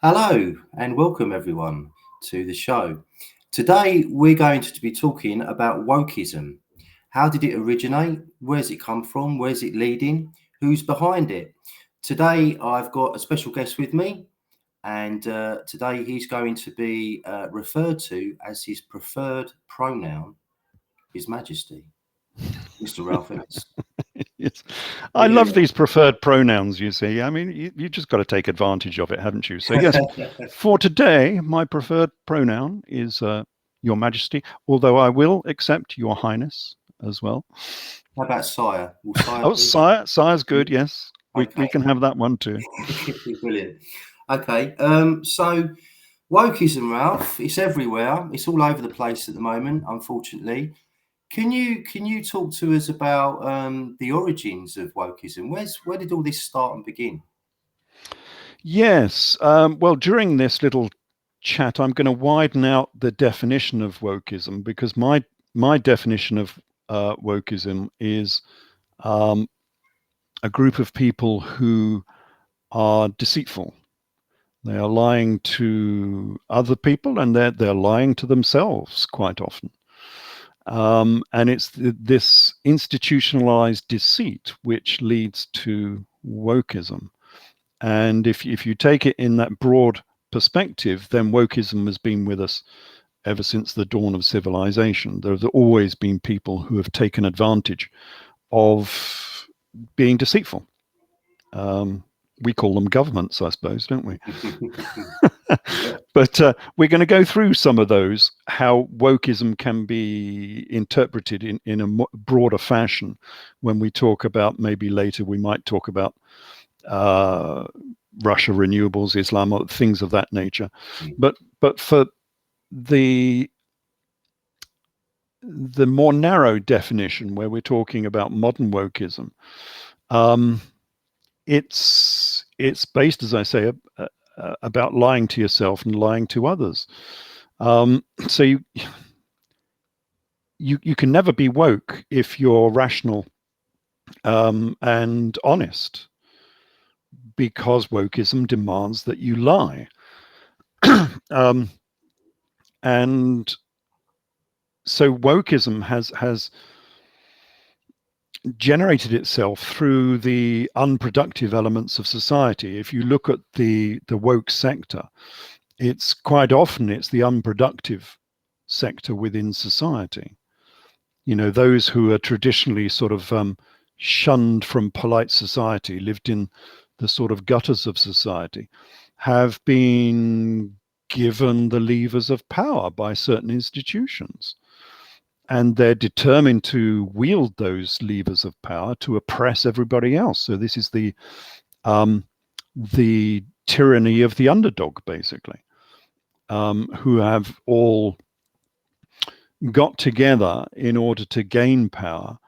Hello and welcome everyone to the show. Today we're going to be talking about wokeism. How did it originate? Where's it come from? Where's it leading? Who's behind it? Today I've got a special guest with me, and today he's going to be referred to as his preferred pronoun, His Majesty, Mr. Ralph Ellis. Yes. I love these preferred pronouns, you see. I mean, you just got to take advantage of it, haven't you? So, yes, for today, my preferred pronoun is Your Majesty, although I will accept Your Highness as well. How about sire? Will sire Oh, sire. Sire's good, yes. We Okay. can have that one too. Brilliant. Okay, so wokeism, Ralph, it's everywhere. It's all over the place at the moment, unfortunately. Can you talk to us about the origins of wokeism? Where did all this start and begin? Yes. Well, during this little chat, I'm going to widen out the definition of wokeism, because my definition of wokeism is a group of people who are deceitful. They are lying to other people, and they're lying to themselves quite often. And it's this institutionalized deceit which leads to wokeism. And if you take it in that broad perspective, then wokeism has been with us ever since the dawn of civilization. There have always been people who have taken advantage of being deceitful. We call them governments, I suppose, don't we? But we're going to go through some of those, how wokeism can be interpreted in a broader fashion. When we talk about, maybe later we might talk about Russia, renewables, Islam, things of that nature. But for the more narrow definition, where we're talking about modern wokeism, it's based, as I say, about lying to yourself and lying to others. So you can never be woke if you're rational and honest, because wokeism demands that you lie. And so wokeism has generated itself through the unproductive elements of society. If you look at the woke sector, it's quite often the unproductive sector within society. You know, those who are traditionally sort of shunned from polite society, lived in the sort of gutters of society, have been given the levers of power by certain institutions. And they're determined to wield those levers of power to oppress everybody else. So this is the tyranny of the underdog, basically, who have all got together in order to gain power,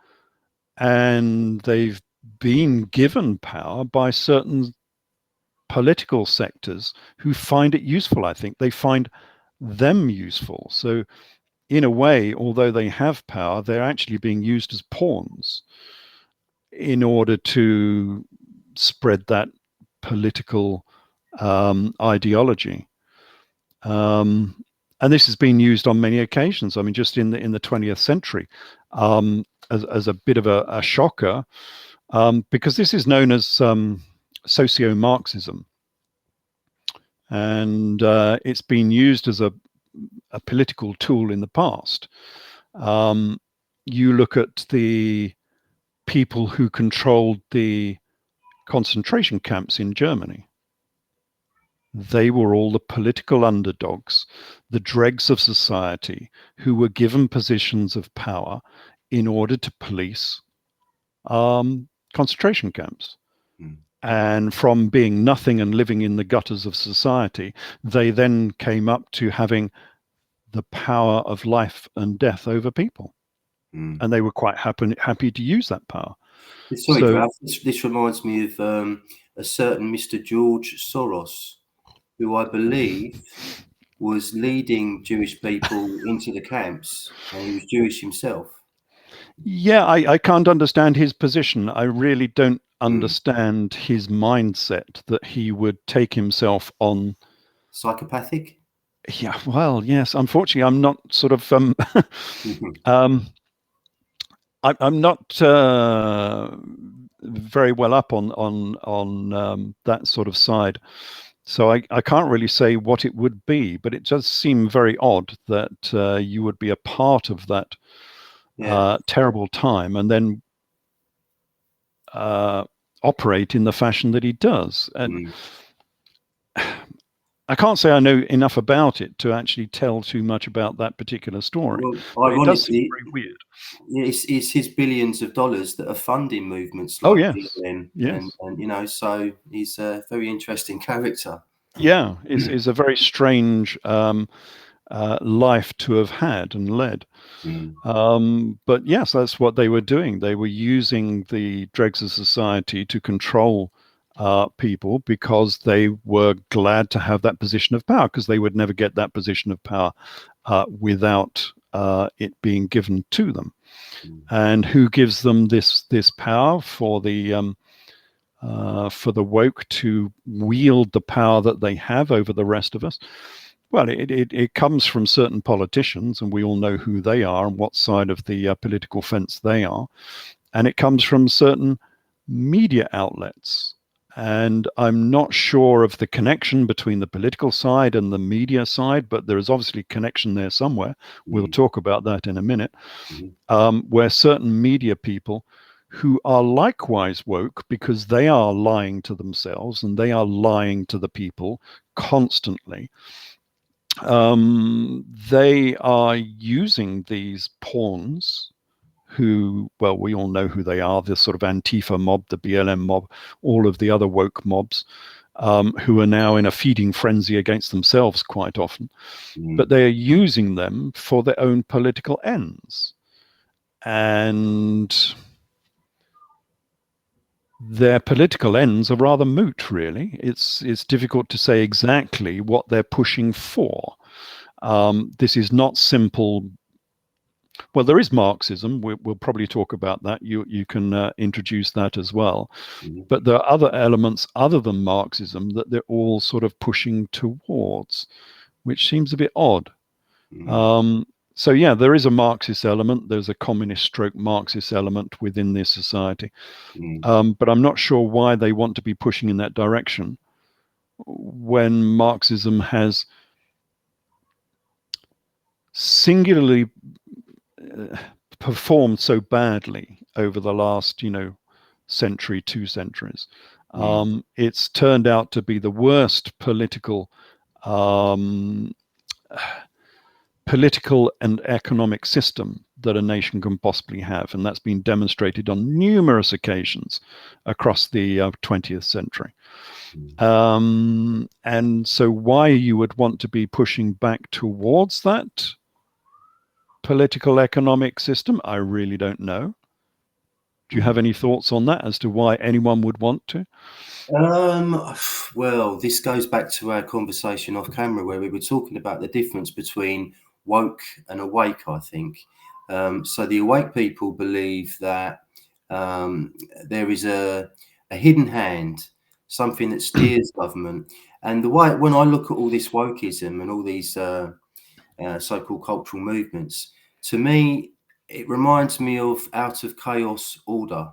and they've been given power by certain political sectors who find it useful. I think they find them useful. So in a way, although they have power, they're actually being used as pawns in order to spread that political ideology. And this has been used on many occasions. I mean, just in the 20th century, as a bit of a shocker, because this is known as Socio-marxism. And it's been used as a political tool in the past. You look at the people who controlled the concentration camps in Germany. They were all the political underdogs, the dregs of society, who were given positions of power in order to police concentration camps. And from being nothing and living in the gutters of society, they then came up to having the power of life and death over people. And they were quite happy to use that power. Sorry, Ralph, this reminds me of a certain Mr. George Soros, who I believe was leading Jewish people into the camps, and he was Jewish himself. Yeah, I can't understand his position. I really don't understand his mindset, that he would take himself on psychopathic? Yeah, well, yes. Unfortunately, I'm not sort of I'm not very well up on that sort of side, so I can't really say what it would be. But it does seem very odd that you would be a part of that Yeah. terrible time and then operate in the fashion that he does. And Mm. I can't say I know enough about it to actually tell too much about that particular story, Well, but it does seem ironically, very weird. it's his billions of dollars that are funding movements Oh like yes, BLM, and yes. and you know, so he's a very interesting character. Yeah, is a very strange life to have had and led. Mm, But yes, that's what they were doing. They were using the dregs of society to control people because they were glad to have that position of power, because they would never get that position of power without it being given to them. mm, And who gives them this power for the woke to wield the power that they have over the rest of us? Well, it comes from certain politicians, and we all know who they are and what side of the political fence they are. And it comes from certain media outlets. And I'm not sure of the connection between the political side and the media side, but there is obviously a connection there somewhere. We'll mm, talk about that in a minute, mm, where certain media people who are likewise woke because they are lying to themselves and they are lying to the people constantly, they are using these pawns who, well, we all know who they are, the sort of Antifa mob, the BLM mob, all of the other woke mobs, who are now in a feeding frenzy against themselves quite often. But mm, they are using them for their own political ends. And their political ends are rather moot, really. It's difficult to say exactly what they're pushing for. This is not simple. Well, there is Marxism. We'll probably talk about that. You can introduce that as well. mm, But there are other elements other than Marxism that they're all sort of pushing towards, which seems a bit odd. mm, Um, so yeah, there is a Marxist element. There's a communist stroke Marxist element within this society. mm, But I'm not sure why they want to be pushing in that direction when Marxism has singularly performed so badly over the last, century, 2 centuries. mm, It's turned out to be the worst um, political and economic system that a nation can possibly have, and that's been demonstrated on numerous occasions across the 20th century. mm. And so, why you would want to be pushing back towards that political economic system, I really don't know. Do you have any thoughts on that as to why anyone would want to? Well, this goes back to our conversation off camera where we were talking about the difference between woke and awake, I think. So the awake people believe that there is a hidden hand, something that steers government. And the way, when I look at all this wokeism and all these so-called cultural movements, to me, it reminds me of out of chaos order.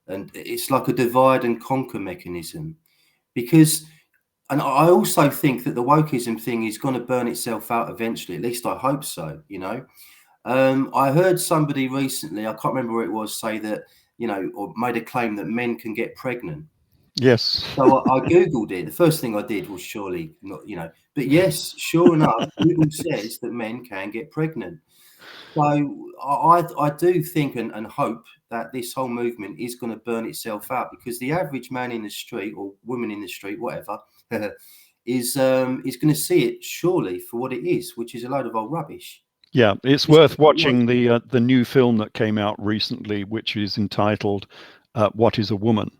And it's like a divide and conquer mechanism because, and I also think that the wokeism thing is going to burn itself out eventually. At least I hope so. I heard somebody recently, I can't remember where it was, say that, or made a claim that men can get pregnant. Yes. So I googled it. The first thing I did was surely not, but yes, sure enough, Google says that men can get pregnant. So I do think and hope that this whole movement is going to burn itself out because the average man in the street or woman in the street, whatever, is going to see it surely for what it is, which is a load of old rubbish. Yeah, it's Just worth like woke. watching the new film that came out recently, which is entitled "What Is a Woman."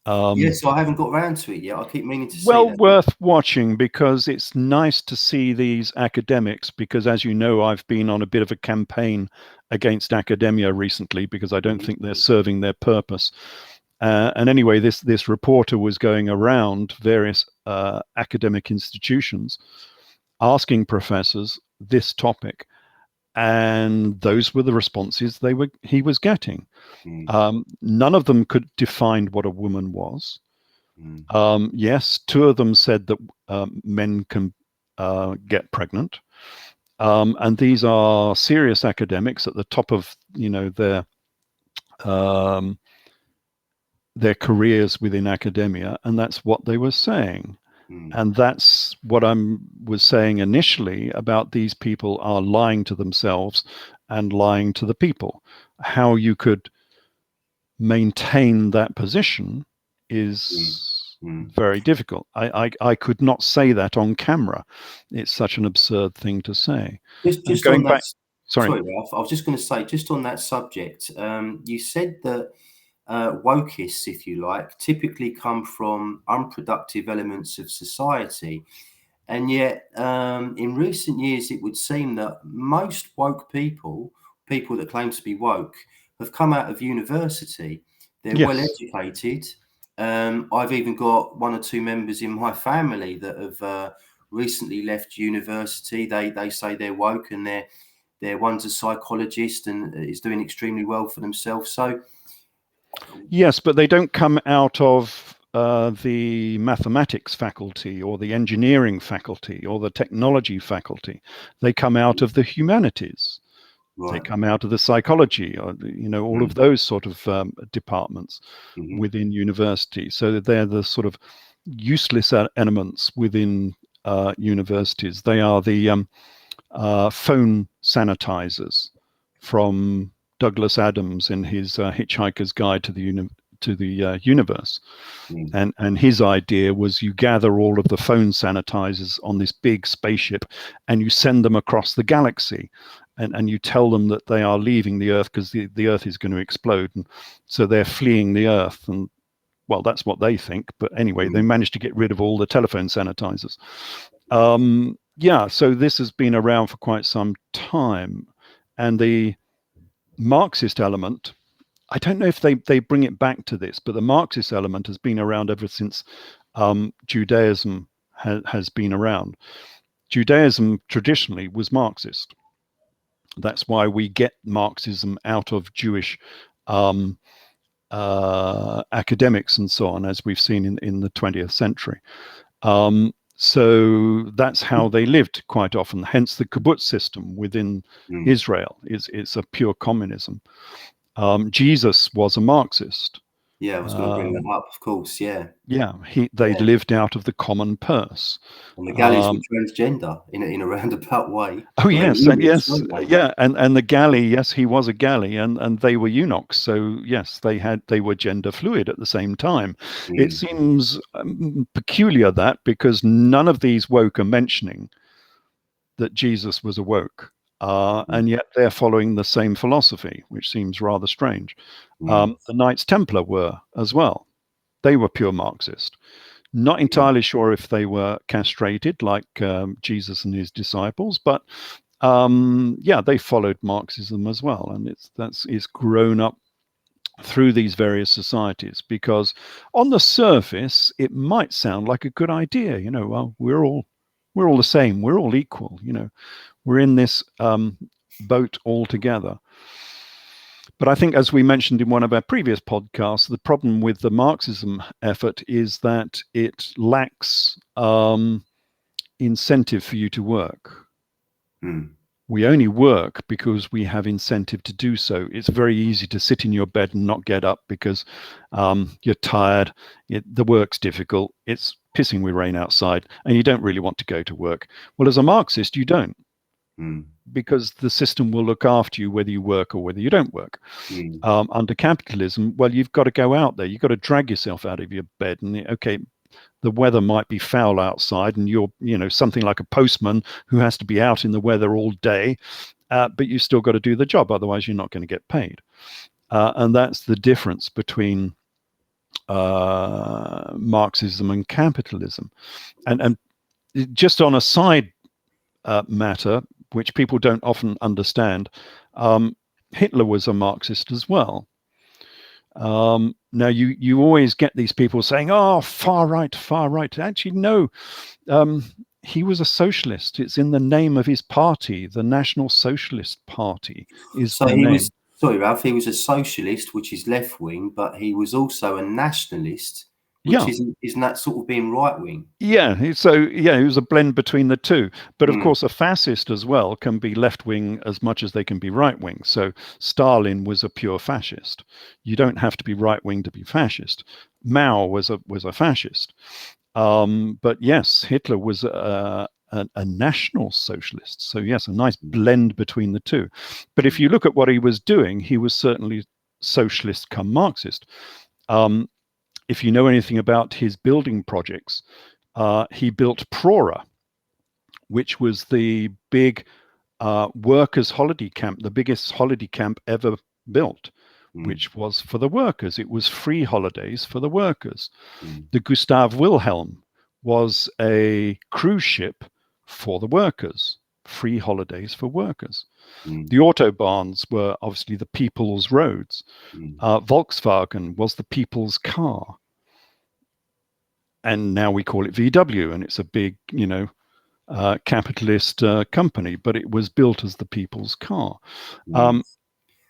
Yes, I haven't got around to it yet. I keep meaning to see Well that. worth watching because it's nice to see these academics, because as you know, I've been on a bit of a campaign against academia recently because I don't Mhm. think they're serving their purpose. And anyway, this reporter was going around various academic institutions asking professors this topic, and those were the responses he was getting. None of them could define what a woman was. Yes, two of them said that men can get pregnant, and these are serious academics at the top of their careers within academia, and that's what they were saying. And that's what I was saying initially about these people are lying to themselves and lying to the people. How you could maintain that position is very difficult. I could not say that on camera. It's such an absurd thing to say. Just going on back, that, sorry, Ralph, I was just going to say, just on that subject, you said that wokists, if you like, typically come from unproductive elements of society. And yet, in recent years, it would seem that most woke people that claim to be woke, have come out of university. They're well yes, educated. I've even got one or two members in my family that have recently left university. They say they're woke, and one's a psychologist and is doing extremely well for themselves. So yes, but they don't come out of the mathematics faculty or the engineering faculty or the technology faculty. They come out of the humanities. right. They come out of the psychology, or all of those sort of departments within university. So they're the sort of useless elements within universities. They are the phone sanitizers from Douglas Adams in his Hitchhiker's Guide to the Universe. And his idea was you gather all of the phone sanitizers on this big spaceship and you send them across the galaxy, and you tell them that they are leaving the Earth because the Earth is going to explode, and so they're fleeing the Earth. And well, that's what they think, but anyway, they managed to get rid of all the telephone sanitizers. So this has been around for quite some time, and the Marxist element, I don't know if they bring it back to this, but the Marxist element has been around ever since Judaism has been around. Judaism traditionally was Marxist. That's why we get Marxism out of Jewish academics and so on, as we've seen in the 20th century. So that's how they lived quite often. Hence the kibbutz system within Israel is a pure communism. Jesus was a Marxist. Yeah, I was going to bring that up, of course. Yeah. Yeah, they lived out of the common purse. And the galleys were transgender in a roundabout way. Oh yes, and yes, weren't yeah, and the galley, yes, he was a galley, and they were eunuchs. So yes, they were gender fluid at the same time. It seems peculiar that because none of these woke are mentioning that Jesus was a woke, and yet they're following the same philosophy, which seems rather strange. The Knights Templar were as well. They were pure Marxist. Not entirely sure if they were castrated like Jesus and his disciples, but they followed Marxism as well, and it's grown up through these various societies. Because on the surface, it might sound like a good idea. Well, we're all the same. We're all equal. We're in this boat all together. But I think, as we mentioned in one of our previous podcasts, the problem with the Marxism effort is that it lacks incentive for you to work. We only work because we have incentive to do so. It's very easy to sit in your bed and not get up because you're tired. The work's difficult. It's pissing with rain outside, and you don't really want to go to work. Well, as a Marxist, you don't. Because the system will look after you whether you work or whether you don't work. Under capitalism, well, you've got to go out there. You've got to drag yourself out of your bed. And okay, the weather might be foul outside, and you're something like a postman who has to be out in the weather all day, but you still got to do the job. Otherwise, you're not going to get paid. And that's the difference between Marxism and capitalism. And just on a side matter, which people don't often understand, Hitler was a Marxist as well. Now, you always get these people saying, "Oh, far right, far right." Actually, no. He was a socialist. It's in the name of his party. The National Socialist Party is So the he name. was, sorry, Ralph, he was a socialist, which is left wing, but he was also a nationalist, which Yeah. isn't that sort of being right wing? Yeah, so yeah, he was a blend between the two. But of Mm, course, a fascist as well can be left wing as much as they can be right wing. So Stalin was a pure fascist. You don't have to be right wing to be fascist. Mao was a fascist. But yes, Hitler was a national socialist. So yes, a nice blend between the two. But if you look at what he was doing, he was certainly socialist come Marxist. If you know anything about his building projects, he built Prora, which was the big workers' holiday camp, the biggest holiday camp ever built, mm, which was for the workers. It was free holidays for the workers. mm, The Gustav Wilhelm was a cruise ship for the workers, free holidays for workers. mm, The Autobahns were obviously the people's roads. mm. Volkswagen was the people's car. And now we call it VW, and it's a big, capitalist company, but it was built as the people's car. Mm.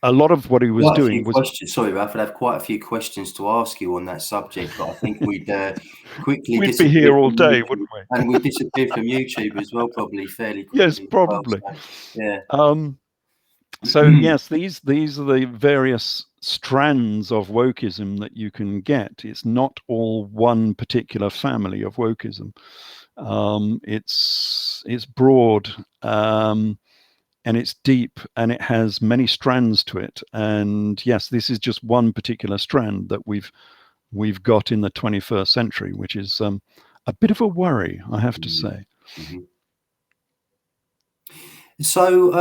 A lot of what he was Quite a few doing was questions. Sorry, Ralph, I'd have quite a few questions to ask you on that subject, but I think we'd quickly we'd be disappear here all from day, YouTube, wouldn't we? and we'd disappear from YouTube as well, probably fairly Yes, quickly as well. probably. So, yeah. So yes, these are the various strands of wokeism that you can get. It's not all one particular family of wokeism. It's broad, and it's deep, and it has many strands to it. And yes, this is just one particular strand that we've got in the 21st century, which is a bit of a worry, I have to say. Mm-hmm. So,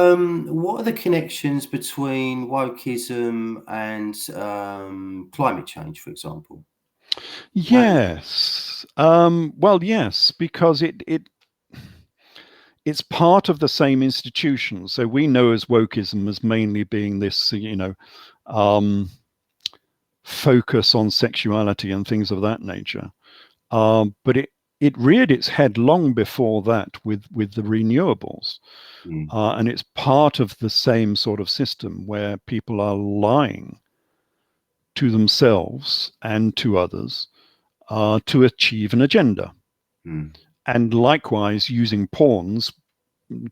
what are the connections between wokeism and climate change, for example? Yes. Well, yes, because it's part of the same institution. So we know as wokeism as mainly being this, um, focus on sexuality and things of that nature. But it reared its head long before that with the renewables. Mm, And it's part of the same sort of system where people are lying to themselves and to others to achieve an agenda. mm, And likewise, using pawns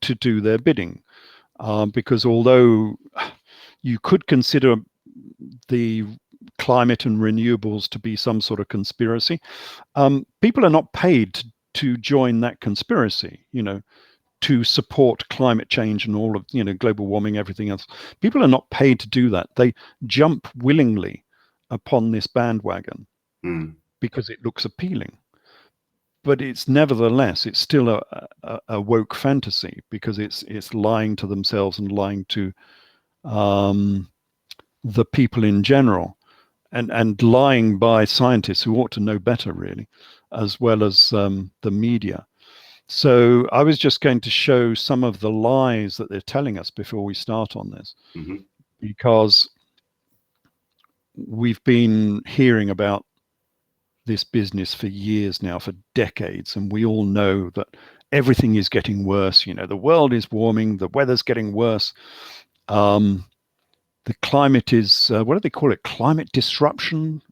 to do their bidding. Because although you could consider the climate and renewables to be some sort of conspiracy, people are not paid to join that conspiracy, to support climate change and all of, global warming, everything else. People are not paid to do that. They jump willingly upon this bandwagon mm, because it looks appealing. But it's nevertheless, it's still a woke fantasy because it's lying to themselves and lying to the people in general, and lying by scientists who ought to know better, really, as well as the media. So I was just going to show some of the lies that they're telling us before we start on this, mm-hmm, because we've been hearing about this business for years now, for decades, and we all know that everything is getting worse. The world is warming, the weather's getting worse. The climate is, what do they call it? Climate disruption.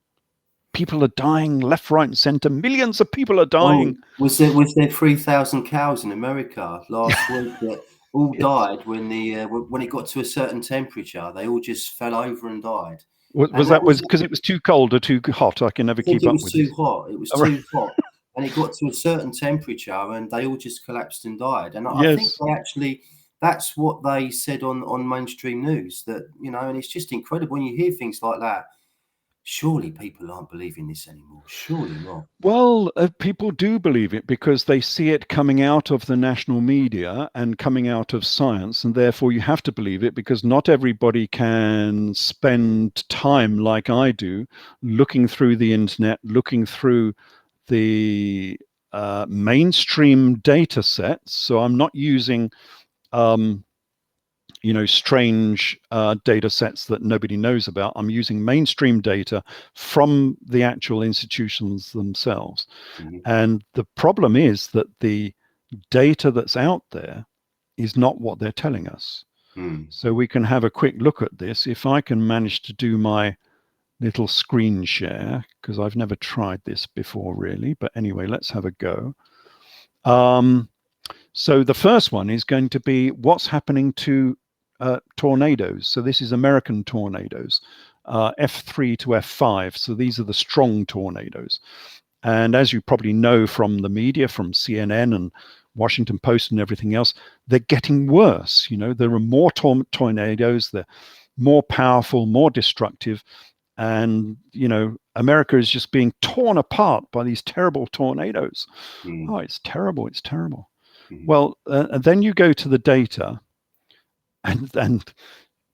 People are dying left, right, and center. Millions of people are oh, dying. was there 3,000 cows in America last week that all Yes. died when it got to a certain temperature? They all just fell over and died, and Was that that was, was because it was too cold or too hot? I can never I think keep it up was with too this. hot. It was All right. too hot, and it got to a certain temperature, and they all just collapsed and died. And I think Yes. they actually, that's what they said on mainstream news. That, and it's just incredible when you hear things like that. Surely people aren't believing this anymore. Surely not. Well, people do believe it because they see it coming out of the national media and coming out of science, and therefore you have to believe it because not everybody can spend time like I do looking through the internet, looking through the mainstream data sets. So I'm not using strange data sets that nobody knows about. I'm using mainstream data from the actual institutions themselves. And the problem is that the data that's out there is not what they're telling us. So we can have a quick look at this. If I can manage to do my little screen share, because I've never tried this before really, but anyway, let's have a go. So the first one is going to be what's happening to tornadoes. So this is American tornadoes, F3 to F5. So these are the strong tornadoes. And as you probably know from the media, from CNN and Washington Post and everything else, they're getting worse. There are more tornadoes, they're more powerful, more destructive. And, America is just being torn apart by these terrible tornadoes. Oh, it's terrible. It's terrible. Well, and then you go to the data, and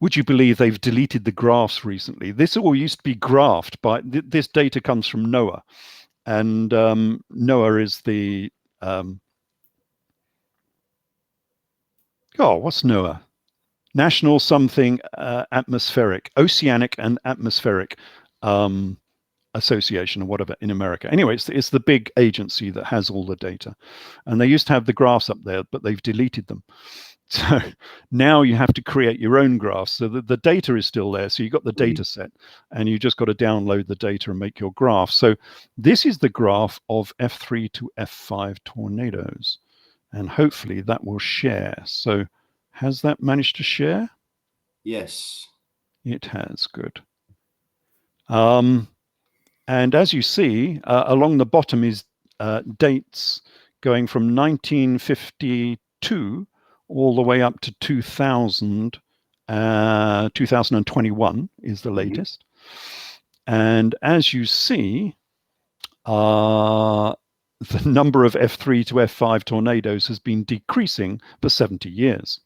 would you believe they've deleted the graphs recently? This all used to be graphed by, this data comes from NOAA. And NOAA is the, what's NOAA? National something atmospheric, oceanic and atmospheric association or whatever in America. Anyway, it's the big agency that has all the data. And they used to have the graphs up there, but they've deleted them. So now you have to create your own graphs. So the data is still there. So you've got the data set and you just got to download the data and make your graph. So this is the graph of F3 to F5 tornadoes. And hopefully that will share. So has that managed to share? Yes. It has. Good. And as you see, along the bottom is dates going from 1952 all the way up to 2021 is the latest. And as you see, the number of F3 to F5 tornadoes has been decreasing for 70 years.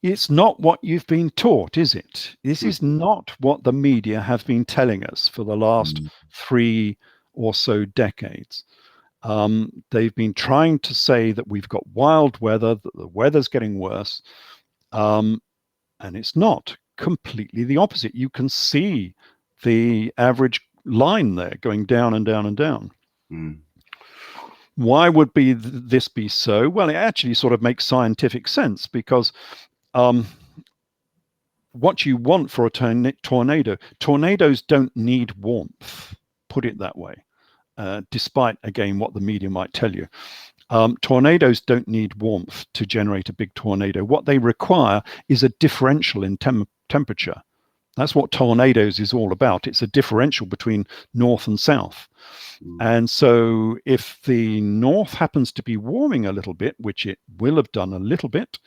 It's not what you've been taught, is it? This is not what the media have been telling us for the last 3 or so decades. They've been trying to say that we've got wild weather, that the weather's getting worse, and it's not. Completely the opposite. You can see the average line there going down and down and down. Why would this be so? Well, it actually sort of makes scientific sense because what you want for a tornado, tornadoes don't need warmth, put it that way, despite, again, what the media might tell you. Tornadoes don't need warmth to generate a big tornado. What they require is a differential in temperature. That's what tornadoes is all about. It's a differential between north and south. And so if the north happens to be warming a little bit, which it will have done a little bit,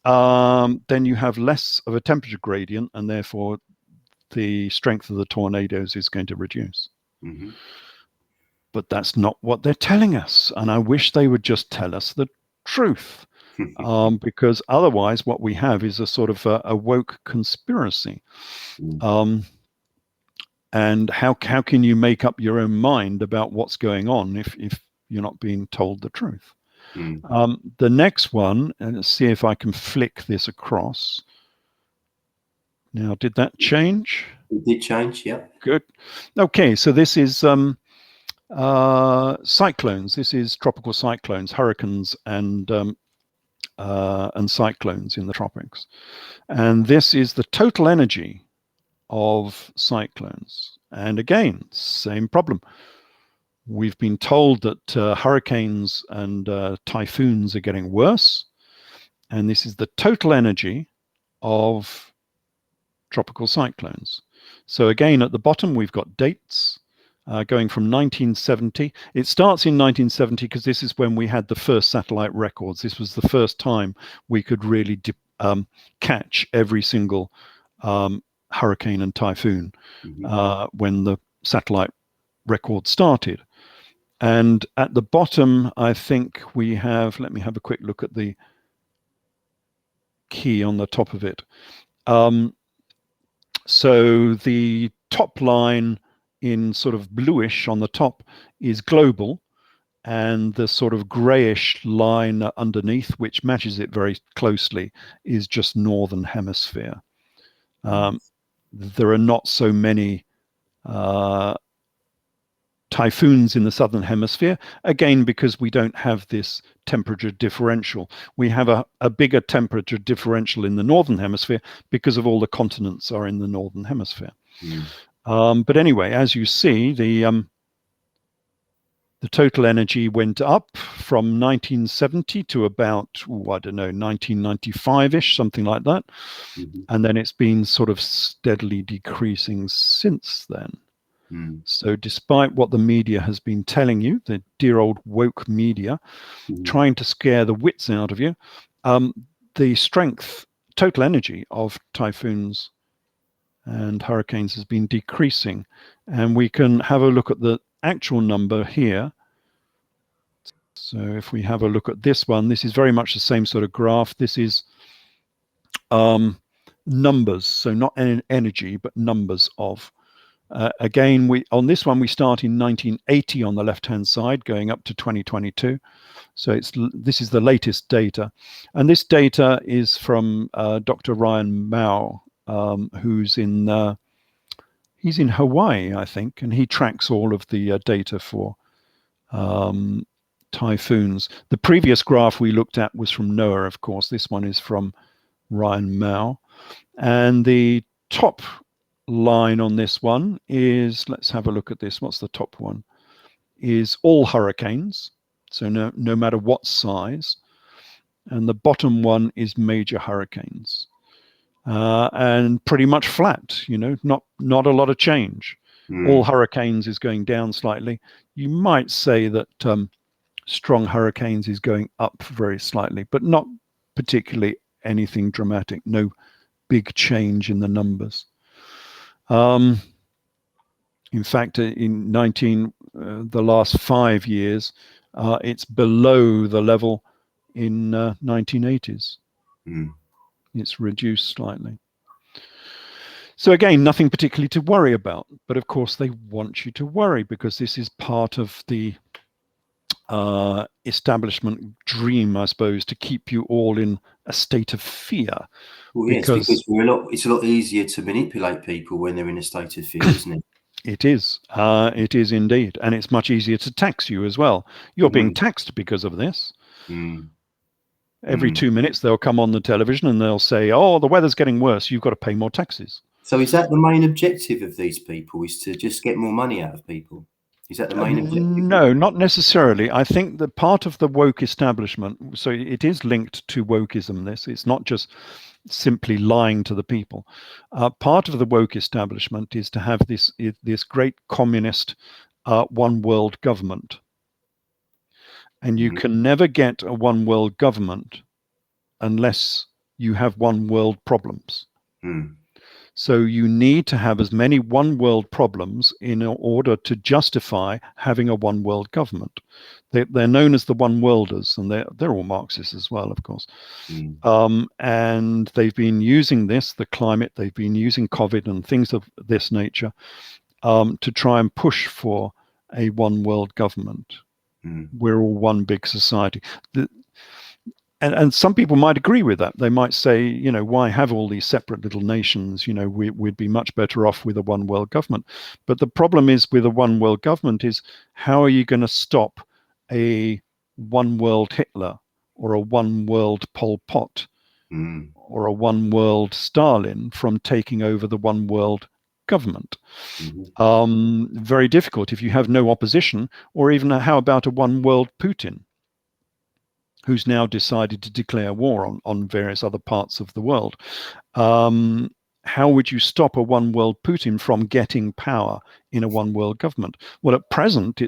then you have less of a temperature gradient, and therefore the strength of the tornadoes is going to reduce. But that's not what they're telling us. And I wish they would just tell us the truth, because otherwise what we have is a sort of a woke conspiracy. And how can you make up your own mind about what's going on if you're not being told the truth? The next one, and let's see if I can flick this across. Now, did that change? It did change, yeah. Good. Okay, so this is cyclones. This is tropical cyclones, hurricanes, and cyclones in the tropics. And this is the total energy of cyclones. And again, same problem. We've been told that hurricanes and typhoons are getting worse. And this is the total energy of tropical cyclones. So again, at the bottom, we've got dates going from 1970. It starts in 1970 because this is when we had the first satellite records. This was the first time we could really catch every single hurricane and typhoon when the satellite record started. And at the bottom, I think we have, let me have a quick look at the key on the top of it. So the top line in sort of bluish on the top is global, and the sort of grayish line underneath, which matches it very closely, is just northern hemisphere. There are not so many typhoons in the southern hemisphere, again because we don't have this temperature differential. We have a bigger temperature differential in the northern hemisphere because of all the continents are in the northern hemisphere. But anyway, as you see, the total energy went up from 1970 to about, I don't know, 1995-ish, something like that. And then it's been sort of steadily decreasing since then. So despite what the media has been telling you, the dear old woke media, trying to scare the wits out of you, the strength, total energy of typhoons and hurricanes has been decreasing. And we can have a look at the actual number here. So if we have a look at this one, this is very much the same sort of graph. This is numbers, so not energy, but numbers of. Again, on this one, we start in 1980 on the left-hand side, going up to 2022. So this is the latest data. And this data is from Dr. Ryan Mao, who's he's in Hawaii, I think, and he tracks all of the data for typhoons. The previous graph we looked at was from NOAA, of course. This one is from Ryan Mao. And the top line on this one is, let's have a look at this. What's the top one? Is all hurricanes, so no matter what size. And the bottom one is major hurricanes. And pretty much flat, not a lot of change. All hurricanes is going down slightly. You might say that strong hurricanes is going up very slightly, but not particularly anything dramatic. No big change in the numbers. In fact, in the last 5 years, it's below the level in 1980s. It's reduced slightly. So again, nothing particularly to worry about. But of course, they want you to worry because this is part of the establishment dream, I suppose, to keep you all in a state of fear. Well, yes, because it's a lot easier to manipulate people when they're in a state of fear, isn't it? It is. It is indeed. And it's much easier to tax you as well. You're being taxed because of this. Every 2 minutes, they'll come on the television and they'll say, oh, the weather's getting worse. You've got to pay more taxes. So is that the main objective of these people, is to just get more money out of people? Is that the main objective? No, not necessarily. I think that part of the woke establishment, so it is linked to wokeism, this. It's not just simply lying to the people. Part of the woke establishment is to have this great communist one world government. And you can never get a one world government unless you have one world problems. So you need to have as many one world problems in order to justify having a one world government. They're known as the one worlders, and they're all Marxists as well, of course. And they've been using the climate, they've been using COVID and things of this nature to try and push for a one world government. We're all one big society. And some people might agree with that. They might say, why have all these separate little nations? We'd be much better off with a one world government. But the problem is with a one world government is, how are you going to stop a one world Hitler or a one world Pol Pot or a one world Stalin from taking over the one world government? Very difficult if you have no opposition, or even how about a one world Putin, who's now decided to declare war on various other parts of the world. How would you stop a one world Putin from getting power in a one world government? Well, at present,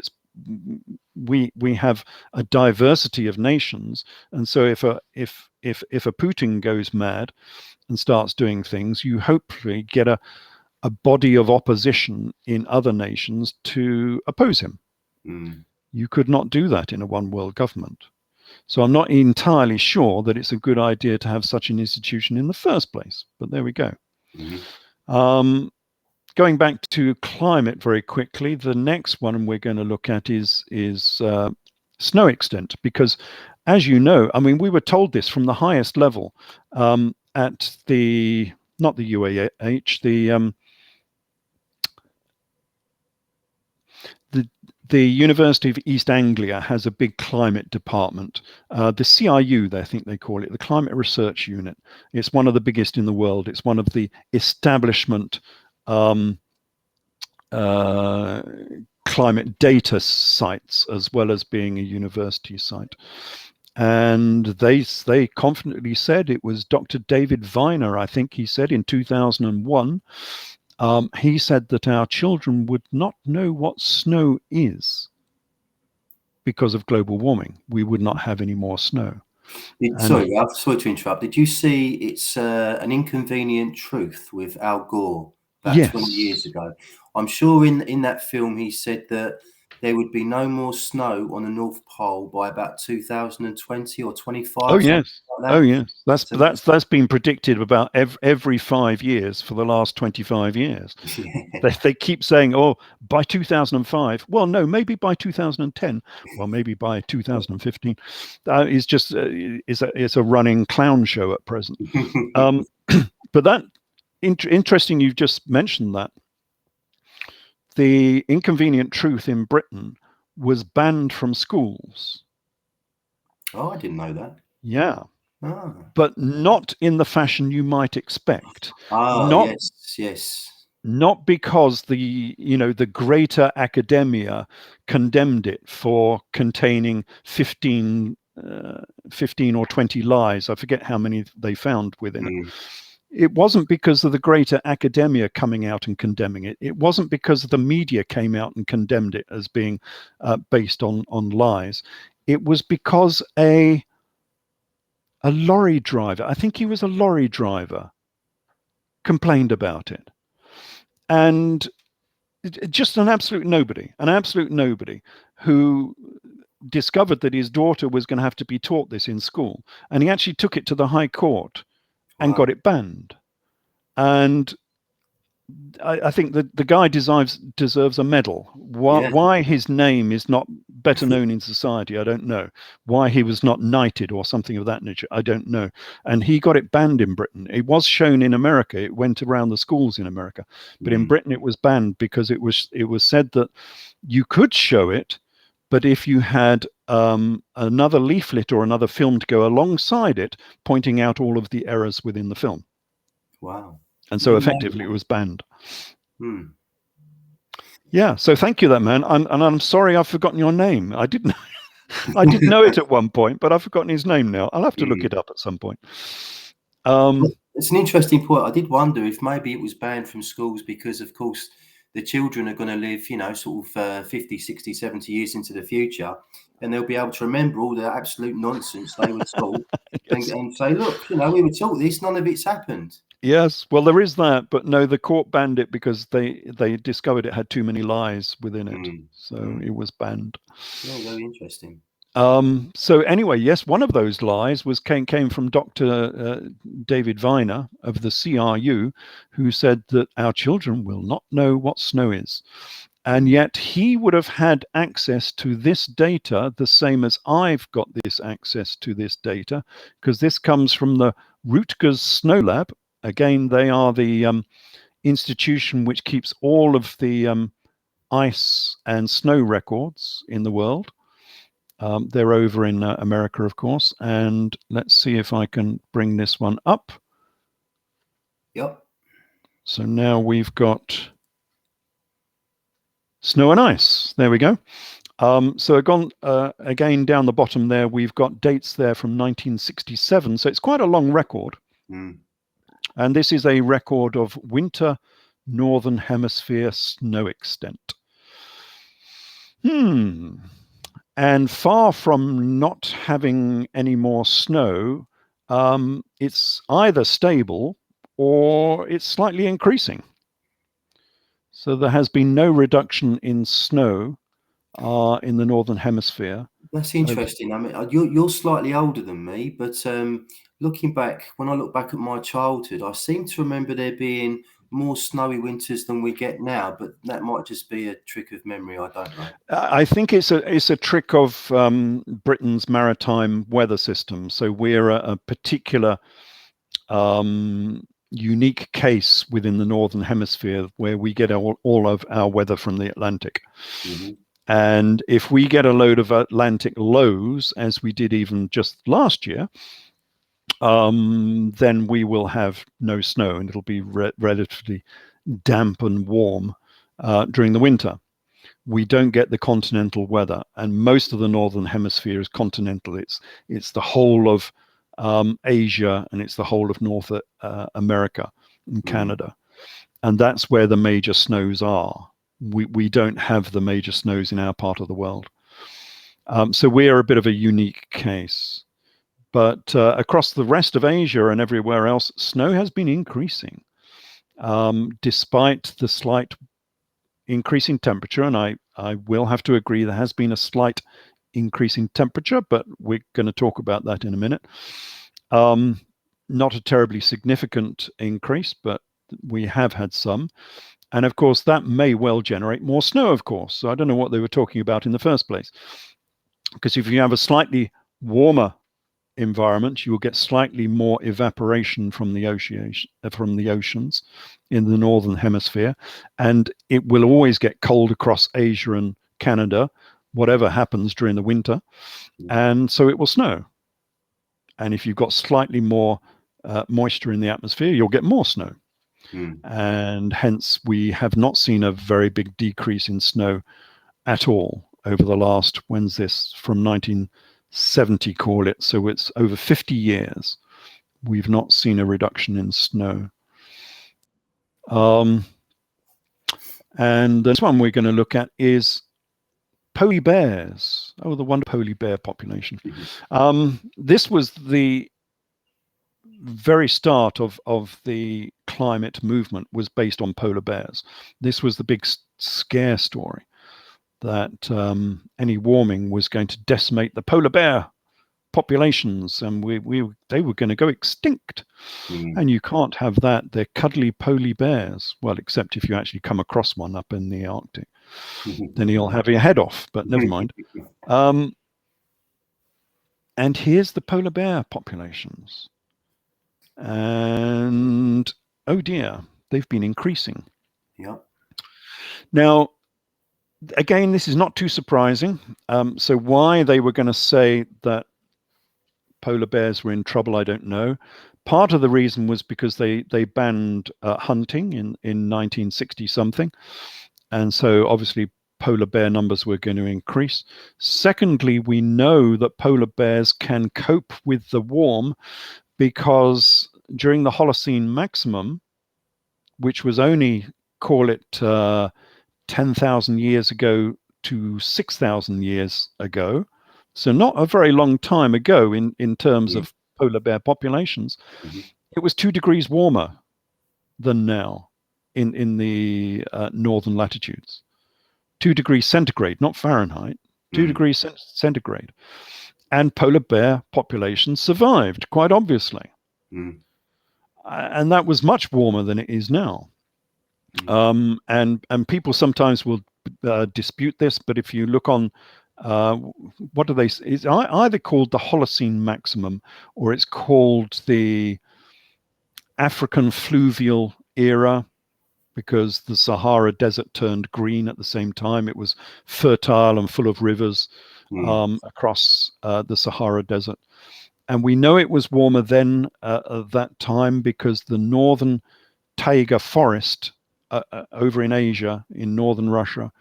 we have a diversity of nations, and so if a Putin goes mad and starts doing things, you hopefully get a body of opposition in other nations to oppose him. You could not do that in a one world government. So I'm not entirely sure that it's a good idea to have such an institution in the first place, but there we go. Going back to climate very quickly, the next one we're going to look at is snow extent, because, as you know, I mean, we were told this from the highest level at the, not the UAH, the University of East Anglia has a big climate department. The CRU, I think they call it, the Climate Research Unit. It's one of the biggest in the world. It's one of the establishment climate data sites, as well as being a university site. And they confidently said, it was Dr. David Viner, I think he said in 2001, he said that our children would not know what snow is because of global warming. We would not have any more snow. Sorry, Ralph, sorry to interrupt. Did you see It's an Inconvenient Truth with Al Gore about Yes. 20 years ago? I'm sure in that film he said that there would be no more snow on the North Pole by about 2020 or 25. Oh yes, like that. oh yes. That's been predicted about every 5 years for the last 25 years. Yeah. They keep saying, oh, by 2005. Well, no, maybe by 2010. Well, maybe by 2015. It's just it's a running clown show at present. But that interesting. You've just mentioned that the Inconvenient Truth in Britain was banned from schools. Oh, I didn't know that. Yeah. Ah. But not in the fashion you might expect. Not, yes. Not because the greater academia condemned it for containing 15 or 20 lies. I forget how many they found within it. It wasn't because of the greater academia coming out and condemning it. It wasn't because the media came out and condemned it as being based on lies. It was because a lorry driver, I think he was a lorry driver, complained about it. And just an absolute nobody who discovered that his daughter was going to have to be taught this in school. And he actually took it to the High Court and got it banned. And I think that the guy deserves a medal. Why his name is not better known in society, I don't know. Why he was not knighted or something of that nature, I don't know. And he got it banned in Britain. It was shown in America. It went around the schools in America. But in Britain, it was banned because it was said that you could show it, but if you had another leaflet or another film to go alongside it, pointing out all of the errors within the film. Wow. And so effectively it was banned. Yeah, so thank you, that man. And I'm sorry I've forgotten your name. I did know it at one point, but I've forgotten his name now. I'll have to look it up at some point. It's an interesting point. I did wonder if maybe it was banned from schools because, of course, the children are going to live, sort of 50, 60, 70 years into the future, and they'll be able to remember all the absolute nonsense they were taught and say, look, we were taught this, none of it's happened. Yes, well, there is that, but no, the court banned it because they discovered it had too many lies within it, so it was banned. Yeah, very interesting. So anyway, yes, one of those lies came from Dr. David Viner of the CRU, who said that our children will not know what snow is. And yet he would have had access to this data the same as I've got this access to this data, because this comes from the Rutgers Snow Lab. Again, they are the institution which keeps all of the ice and snow records in the world. They're over in America, of course. And let's see if I can bring this one up. Yep. So now we've got snow and ice. There we go. So again, down the bottom there, we've got dates there from 1967. So it's quite a long record. And this is a record of winter Northern Hemisphere snow extent. And far from not having any more snow, it's either stable or it's slightly increasing. So there has been no reduction in snow in the Northern Hemisphere. That's interesting. I mean, you're slightly older than me, but looking back, when I look back at my childhood, I seem to remember there being more snowy winters than we get now, but that might just be a trick of memory. I don't know. I think it's a trick of Britain's maritime weather system. So we're a particular unique case within the Northern Hemisphere where we get all of our weather from the Atlantic. Mm-hmm. And if we get a load of Atlantic lows, as we did even just last year, then we will have no snow, and it'll be relatively damp and warm during the winter. We don't get the continental weather, and most of the Northern Hemisphere is continental. It's the whole of Asia, and it's the whole of North America and Canada. And that's where the major snows are. We don't have the major snows in our part of the world. So we are a bit of a unique case. But across the rest of Asia and everywhere else, snow has been increasing, despite the slight increase in temperature. And I will have to agree there has been a slight increase in temperature, but we're going to talk about that in a minute. Not a terribly significant increase, but we have had some. And of course, that may well generate more snow, of course. So I don't know what they were talking about in the first place. Because if you have a slightly warmer environment, you will get slightly more evaporation from the oceans in the Northern Hemisphere. And it will always get cold across Asia and Canada, whatever happens during the winter. And so it will snow. And if you've got slightly more moisture in the atmosphere, you'll get more snow. And hence we have not seen a very big decrease in snow at all over the last, when's this, from 1970, call it. So it's over 50 years. We've not seen a reduction in snow. And this one we're going to look at is polar bears. Oh, the wonderful polar bear population. This was the very start of the climate movement, was based on polar bears. This was the big scare story, that any warming was going to decimate the polar bear populations, and they were going to go extinct. And you can't have that. They're cuddly polar bears. Well, except if you actually come across one up in the Arctic. Then he'll have your head off, but never mind. And here's the polar bear populations. And oh dear, they've been increasing. Yeah. Now, again, this is not too surprising. So why they were going to say that polar bears were in trouble, I don't know. Part of the reason was because they banned hunting in 1960 something. And so obviously polar bear numbers were going to increase. Secondly, we know that polar bears can cope with the warm because during the Holocene maximum, which was only, call it 10,000 years ago to 6,000 years ago, so not a very long time ago in terms of polar bear populations, it was 2 degrees warmer than now in the northern latitudes. 2 degrees centigrade, not Fahrenheit, 2 degrees centigrade. And polar bear populations survived, quite obviously. And that was much warmer than it is now. And people sometimes will dispute this, but if you look on, what do they say? It's either called the Holocene maximum, or it's called the African fluvial era, because the Sahara Desert turned green at the same time. It was fertile and full of rivers across the Sahara Desert. And we know it was warmer then at that time because the northern taiga forest over in Asia, in northern Russia,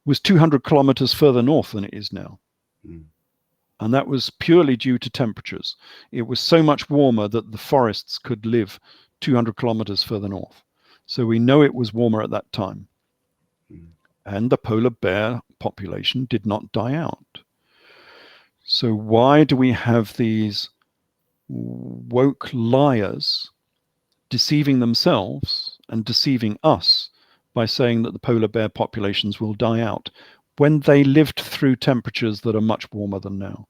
was 200 kilometers further north than it is now. And that was purely due to temperatures. It was so much warmer that the forests could live 200 kilometers further north. So we know it was warmer at that time. And the polar bear population did not die out. So why do we have these woke liars deceiving themselves and deceiving us by saying that the polar bear populations will die out when they lived through temperatures that are much warmer than now?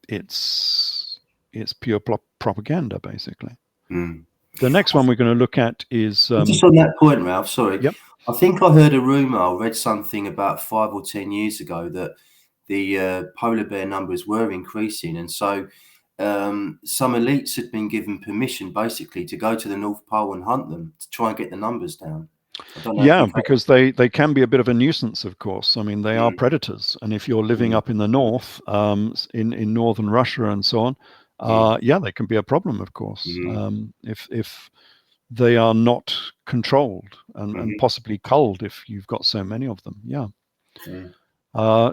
It's pure propaganda, basically. The next one we're going to look at is Just on that point, Ralph, sorry. yep. I think I heard a rumour, I read something about 5 or 10 years ago that the polar bear numbers were increasing. And so some elites had been given permission basically to go to the North Pole and hunt them to try and get the numbers down. I don't know if Yeah, you've heard. because they can be a bit of a nuisance, of course. I mean, they are predators, and if you're living up in the north, in northern Russia and so on, yeah, they can be a problem, of course, if they are not controlled and possibly culled if you've got so many of them. Yeah.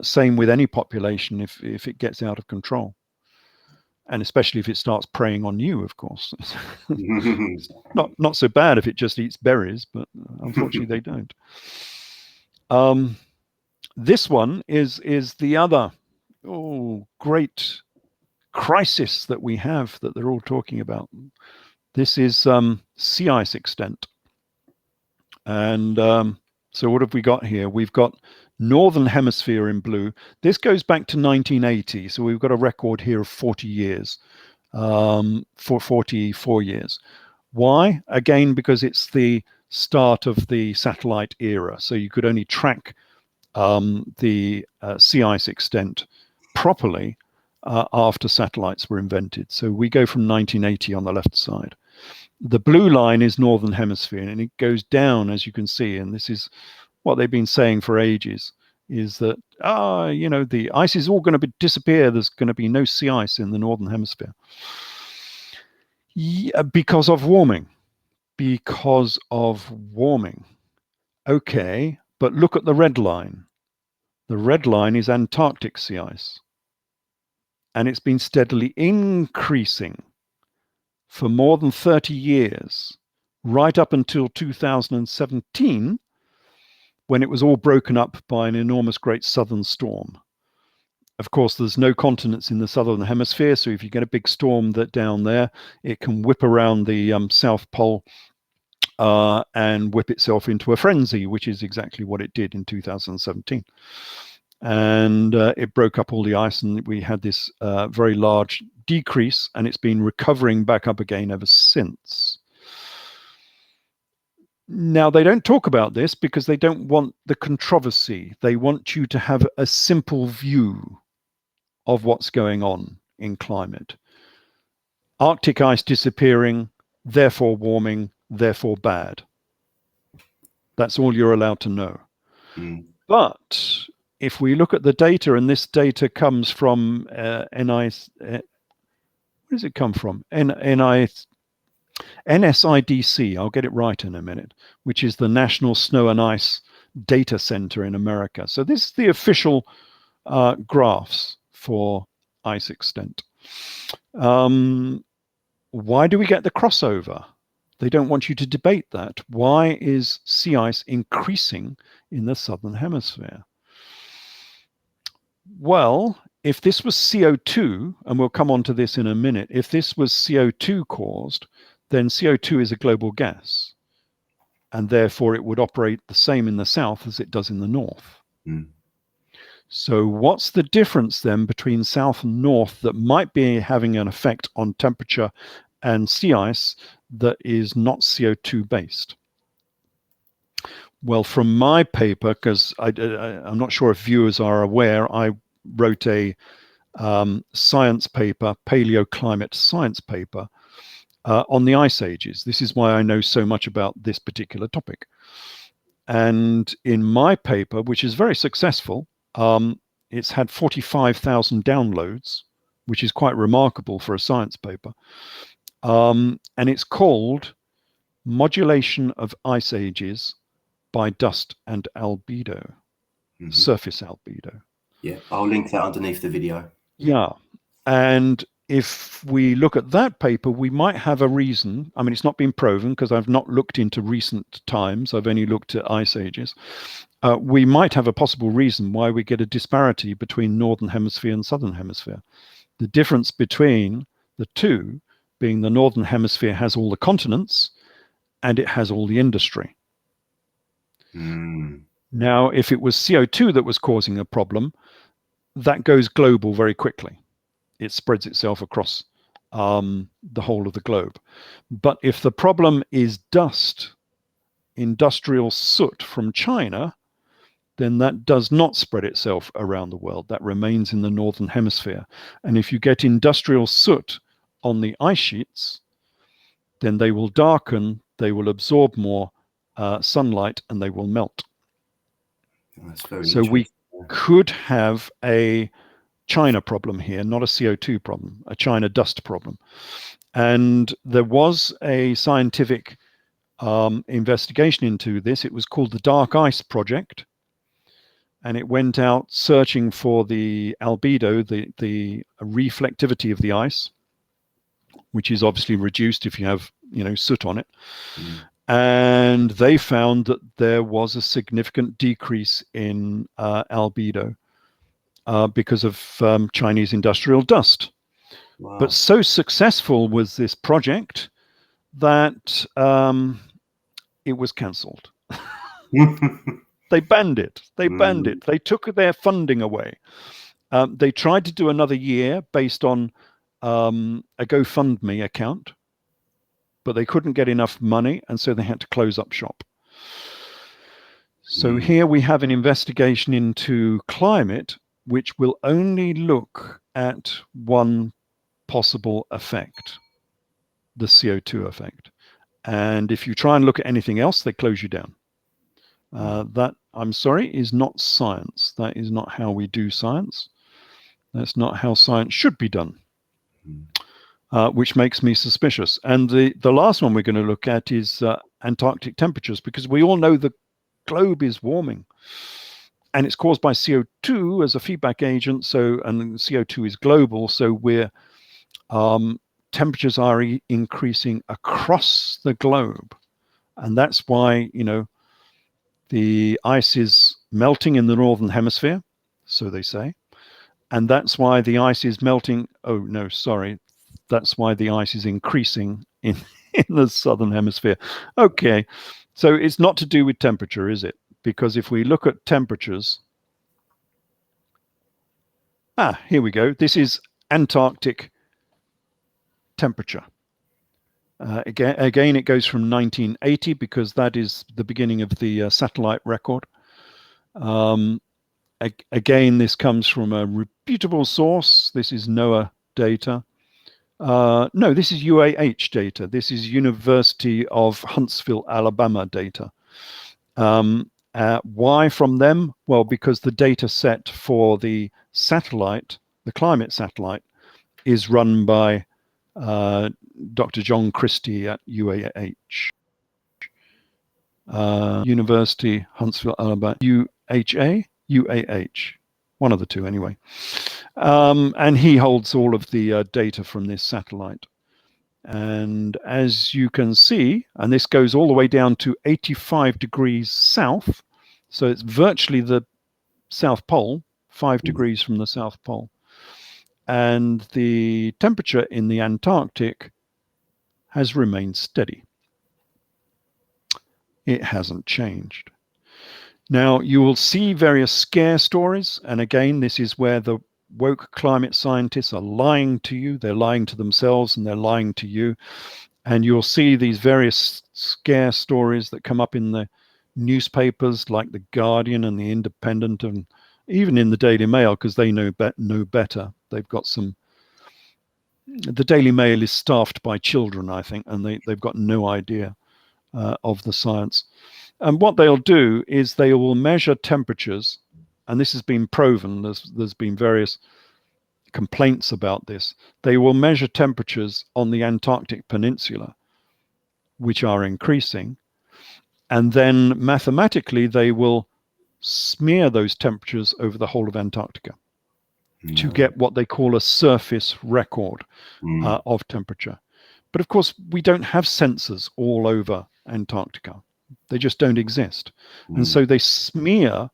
Same with any population if it gets out of control. And especially if it starts preying on you, of course. not so bad if it just eats berries, but unfortunately they don't. This one is the other great crisis that we have that they're all talking about. This is sea ice extent. And so what have we got here? We've got Northern Hemisphere in blue. This goes back to 1980. So we've got a record here of 40 years, for 44 years. Why? Again, because it's the start of the satellite era. So you could only track the sea ice extent properly after satellites were invented. So we go from 1980 on the left side. The blue line is Northern Hemisphere, and it goes down, as you can see, and this is what they've been saying for ages, is that, the ice is all going to disappear. There's going to be no sea ice in the Northern Hemisphere. Yeah, because of warming. Because of warming. Okay, but look at the red line. The red line is Antarctic sea ice. And it's been steadily increasing for more than 30 years, right up until 2017, when it was all broken up by an enormous great southern storm. Of course, there's no continents in the southern hemisphere, so if you get a big storm down there, it can whip around the South Pole and whip itself into a frenzy, which is exactly what it did in 2017. And it broke up all the ice, and we had this very large decrease, and it's been recovering back up again ever since. Now, they don't talk about this because they don't want the controversy. They want you to have a simple view of what's going on in climate. Arctic ice disappearing, therefore warming, therefore bad. That's all you're allowed to know. But if we look at the data, and this data comes from where does it come from? NSIDC, I'll get it right in a minute, which is the National Snow and Ice Data Center in America. So this is the official graphs for ice extent. Why do we get the crossover? They don't want you to debate that. Why is sea ice increasing in the southern hemisphere? Well, if this was CO2, and we'll come on to this in a minute, if this was CO2 caused, then CO2 is a global gas, and therefore it would operate the same in the south as it does in the north. So what's the difference then between south and north that might be having an effect on temperature and sea ice that is not CO2 based? Well, from my paper, because I'm not sure if viewers are aware, I wrote a science paper, paleoclimate science paper, on the ice ages. This is why I know so much about this particular topic. And in my paper, which is very successful, it's had 45,000 downloads, which is quite remarkable for a science paper. And it's called Modulation of Ice Ages by Dust and Albedo, surface albedo. Yeah, I'll link that underneath the video. Yeah. And if we look at that paper, we might have a reason. I mean, it's not been proven because I've not looked into recent times. I've only looked at ice ages. We might have a possible reason why we get a disparity between Northern Hemisphere and Southern Hemisphere. The difference between the two being the Northern Hemisphere has all the continents and it has all the industry. Now, if it was CO2 that was causing a problem, that goes global very quickly. It spreads itself across the whole of the globe. But if the problem is dust, industrial soot from China, then that does not spread itself around the world. That remains in the northern hemisphere. And if you get industrial soot on the ice sheets, then they will darken, they will absorb more sunlight, and they will melt. That's very so we could have a China problem here, not a CO2 problem, a China dust problem. And there was a scientific investigation into this. It was called the Dark Ice Project. And it went out searching for the albedo, the reflectivity of the ice, which is obviously reduced if you have, soot on it. And they found that there was a significant decrease in albedo because of Chinese industrial dust. Wow. But so successful was this project that it was cancelled. They banned it. They took their funding away. They tried to do another year based on a GoFundMe account, but they couldn't get enough money, and so they had to close up shop. So here we have an investigation into climate, which will only look at one possible effect, the CO2 effect. And if you try and look at anything else, they close you down. That, I'm sorry, is not science. That is not how we do science. That's not how science should be done, which makes me suspicious. And the last one we're going to look at is Antarctic temperatures, because we all know the globe is warming. And it's caused by CO2 as a feedback agent. And CO2 is global. So temperatures are increasing across the globe. And that's why, the ice is melting in the northern hemisphere, so they say. And that's why the ice is melting. Oh, no, sorry. That's why the ice is increasing in the southern hemisphere. Okay, so it's not to do with temperature, is it? Because if we look at temperatures, here we go. This is Antarctic temperature. Again, it goes from 1980 because that is the beginning of the satellite record. Again, this comes from a reputable source. This is NOAA data. No, this is UAH data. This is University of Huntsville, Alabama data. Why from them? Well, because the data set for the satellite, the climate satellite, is run by Dr. John Christie at UAH. University, Huntsville, Alabama, UAH, one of the two anyway. And he holds all of the data from this satellite. And as you can see, and this goes all the way down to 85 degrees south, so it's virtually the South Pole, 5 degrees from the South Pole. And the temperature in the Antarctic has remained steady. It hasn't changed. Now, you will see various scare stories. And again, this is where the woke climate scientists are lying to you. They're lying to themselves and they're lying to you. And you'll see these various scare stories that come up in the newspapers like The Guardian and The Independent, and even in the Daily Mail, because they know better. They've got some... The Daily Mail is staffed by children, I think, and they've got no idea of the science. And what they'll do is they will measure temperatures, and this has been proven. There's been various complaints about this. They will measure temperatures on the Antarctic Peninsula, which are increasing, and then mathematically they will smear those temperatures over the whole of Antarctica to get what they call a surface record of temperature. But of course, we don't have sensors all over Antarctica. They just don't exist. And so they smear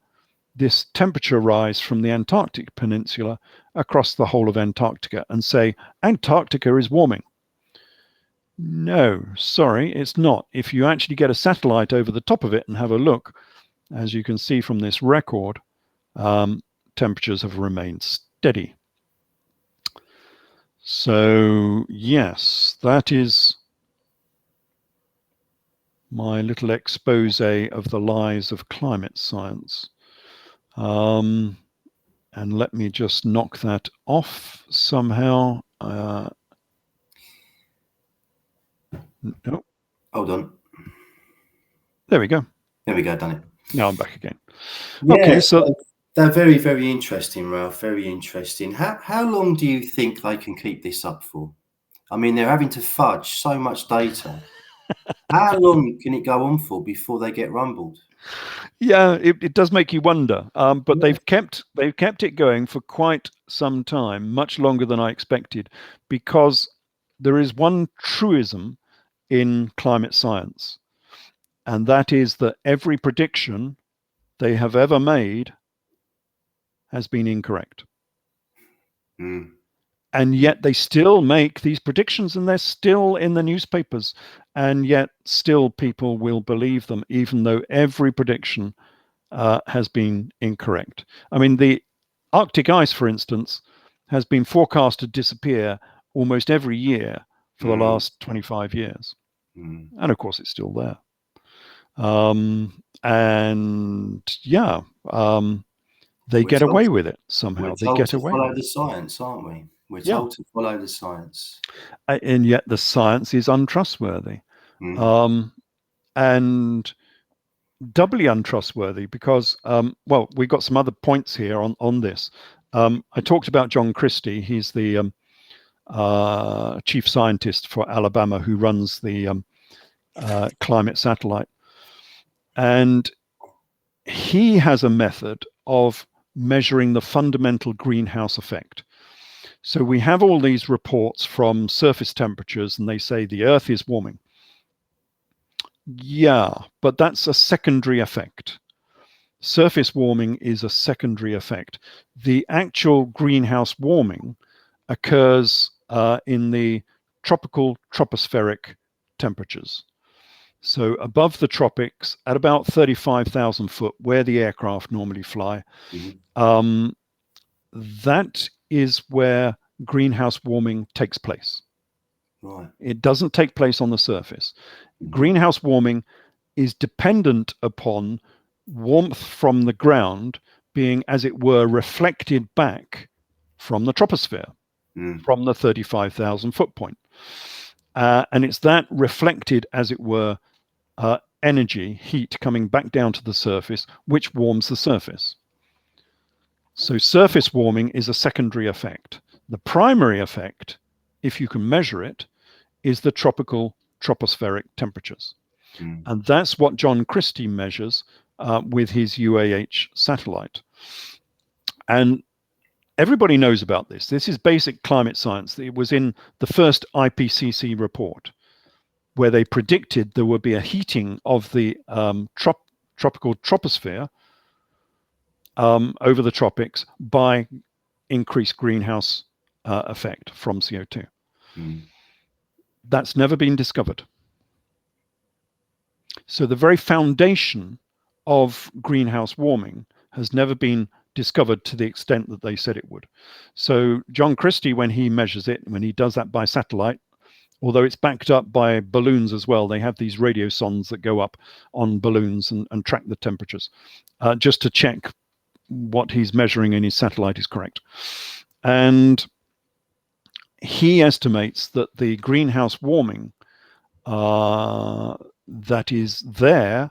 this temperature rise from the Antarctic Peninsula across the whole of Antarctica and say, Antarctica is warming. No, sorry, it's not. If you actually get a satellite over the top of it and have a look, as you can see from this record, temperatures have remained steady. So, yes, that is my little expose of the lies of climate science. And let me just knock that off somehow. No. Hold on. There we go. There we go, done it. Now I'm back again. Yeah, Okay, so they're very, very interesting, Ralph. Very interesting. How long do you think they can keep this up for? I mean, they're having to fudge so much data. How long can it go on for before they get rumbled? yeah, it does make you wonder. But Yeah. they've kept it going for quite some time, much longer than I expected, because there is one truism in climate science, and that is that every prediction they have ever made has been incorrect. Mm. And yet they still make these predictions, and they're still in the newspapers, and yet still people will believe them, even though every prediction has been incorrect. I mean, the Arctic ice, for instance, has been forecast to disappear almost every year for the last 25 years. And of course, it's still there. And yeah, they get away with it somehow. They get away follow with the it. science, aren't we? We're Yeah. told to follow the science. And yet the science is untrustworthy. And doubly untrustworthy because, well, we've got some other points here on this. I talked about John Christie. He's the chief scientist for Alabama who runs the climate satellite. And he has a method of measuring the fundamental greenhouse effect. So we have all these reports from surface temperatures, and they say the Earth is warming. Yeah, but that's a secondary effect. Surface warming is a secondary effect. The actual greenhouse warming occurs in the tropical tropospheric temperatures. So above the tropics, at about 35,000 foot, where the aircraft normally fly, that is where greenhouse warming takes place. Right. It doesn't take place on the surface. Greenhouse warming is dependent upon warmth from the ground being, as it were, reflected back from the troposphere, from the 35,000 foot point. And it's that reflected, as it were, energy, heat coming back down to the surface, which warms the surface. So surface warming is a secondary effect. The primary effect, if you can measure it, is the tropical tropospheric temperatures. And that's what John Christie measures with his UAH satellite. And everybody knows about this. This is basic climate science. It was in the first IPCC report where they predicted there would be a heating of the tropical troposphere over the tropics by increased greenhouse effect from CO2. That's never been discovered. So the very foundation of greenhouse warming has never been discovered to the extent that they said it would. So John Christie, when he measures it, when he does that by satellite, although it's backed up by balloons as well, they have these radio sondes that go up on balloons and track the temperatures just to check what he's measuring in his satellite is correct. And he estimates that the greenhouse warming that is there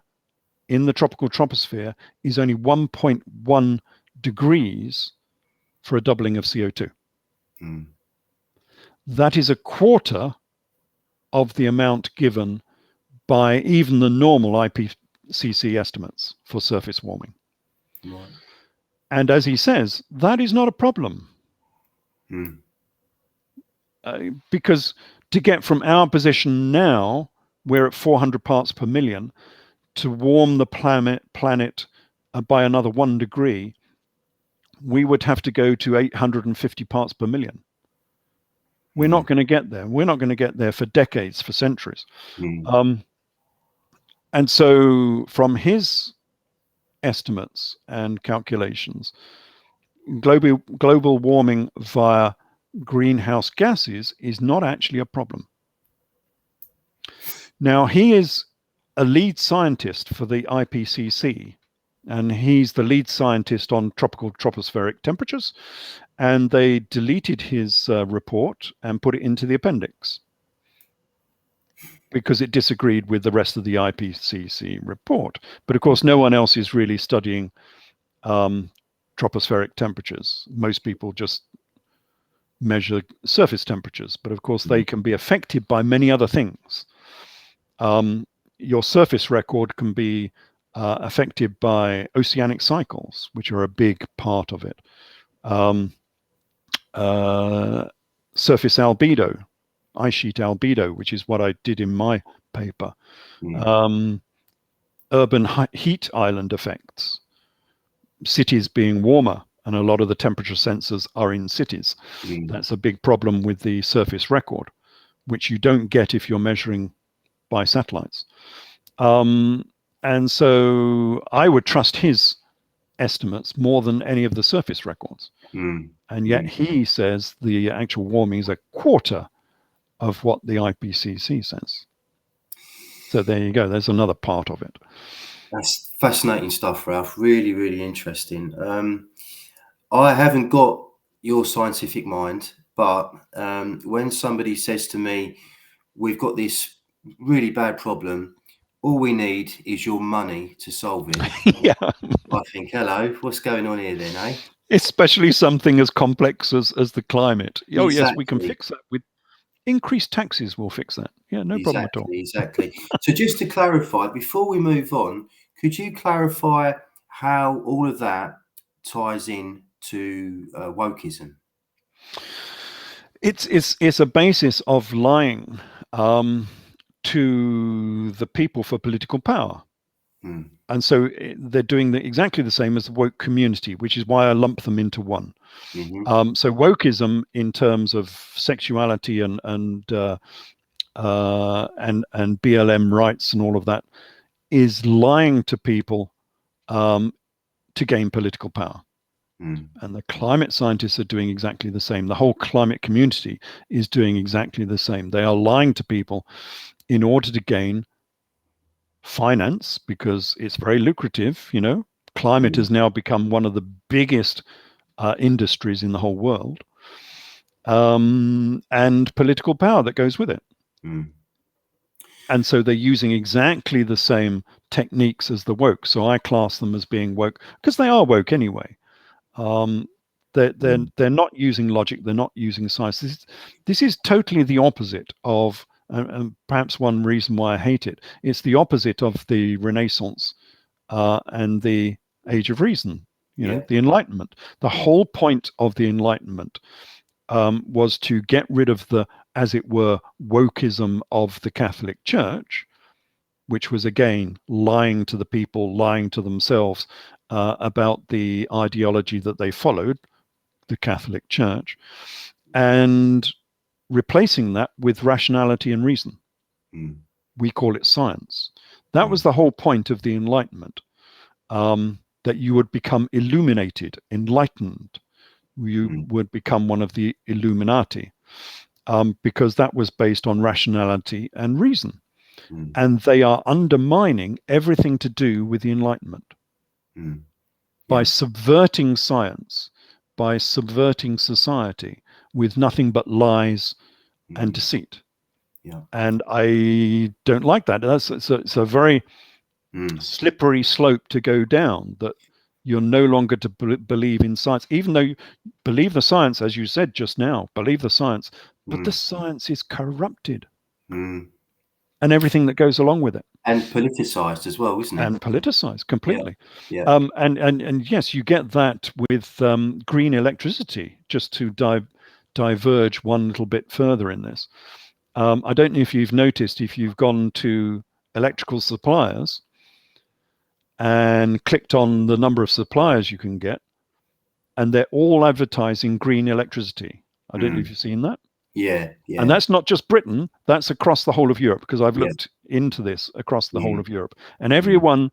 in the tropical troposphere is only 1.1 degrees for a doubling of CO2. That is a quarter of the amount given by even the normal IPCC estimates for surface warming. Right. And as he says, that is not a problem. Because to get from our position now, we're at 400 parts per million, to warm the planet by another 1 degree, we would have to go to 850 parts per million. We're not going to get there. We're not going to get there for decades, for centuries. And so from his estimates and calculations, global warming via greenhouse gases is not actually a problem. Now, he is a lead scientist for the IPCC, and he's the lead scientist on tropical tropospheric temperatures, and they deleted his report and put it into the appendix because it disagreed with the rest of the IPCC report. But of course, no one else is really studying tropospheric temperatures. Most people just measure surface temperatures, but of course they can be affected by many other things. Your surface record can be affected by oceanic cycles, which are a big part of it. Surface albedo, ice sheet albedo, which is what I did in my paper. Urban heat island effects, cities being warmer, and a lot of the temperature sensors are in cities. That's a big problem with the surface record, which you don't get if you're measuring by satellites. And so I would trust his estimates more than any of the surface records. And yet he says the actual warming is a quarter of what the IPCC says. So there you go. There's another part of it. That's fascinating stuff, Ralph. Really, really interesting. I haven't got your scientific mind, but when somebody says to me, we've got this really bad problem, all we need is your money to solve it. Yeah. I think, hello, what's going on here then, eh? Especially something as complex as the climate. Oh, Exactly. yes, we can fix that with increased taxes. We'll fix that. Yeah, no problem at all. Exactly. So just to clarify, before we move on, could you clarify how all of that ties in to Wokism? It's a basis of lying to the people for political power. And so they're doing exactly the same as the woke community, which is why I lump them into one. So Wokism, in terms of sexuality and BLM rights and all of that, is lying to people to gain political power. And the climate scientists are doing exactly the same. The whole climate community is doing exactly the same. They are lying to people in order to gain finance, because it's very lucrative. You know, climate has now become one of the biggest industries in the whole world, and political power that goes with it. And so they're using exactly the same techniques as the woke. So I class them as being woke because they are woke anyway. They're not using logic. They're not using science. This is totally the opposite of, and perhaps one reason why I hate it. It's the opposite of the Renaissance and the Age of Reason. You know, the Enlightenment. The whole point of the Enlightenment was to get rid of the, as it were, wokeism of the Catholic Church, which was again lying to the people, lying to themselves about the ideology that they followed, the Catholic Church, and replacing that with rationality and reason. We call it science. That was the whole point of the Enlightenment, that you would become illuminated, enlightened. You would become one of the Illuminati, because that was based on rationality and reason. And they are undermining everything to do with the Enlightenment by subverting science, by subverting society with nothing but lies and deceit. And I don't like that. It's a very slippery slope to go down, that you're no longer to believe in science, even though you believe the science, as you said just now, believe the science, but the science is corrupted. And everything that goes along with it. And politicized as well, isn't it? And politicized completely. And yes, you get that with green electricity, just to diverge one little bit further in this. I don't know if you've noticed, if you've gone to electrical suppliers and clicked on the number of suppliers you can get, and they're all advertising green electricity. I don't know if you've seen that. And that's not just Britain, that's across the whole of Europe, because I've looked into this across the whole of Europe. And everyone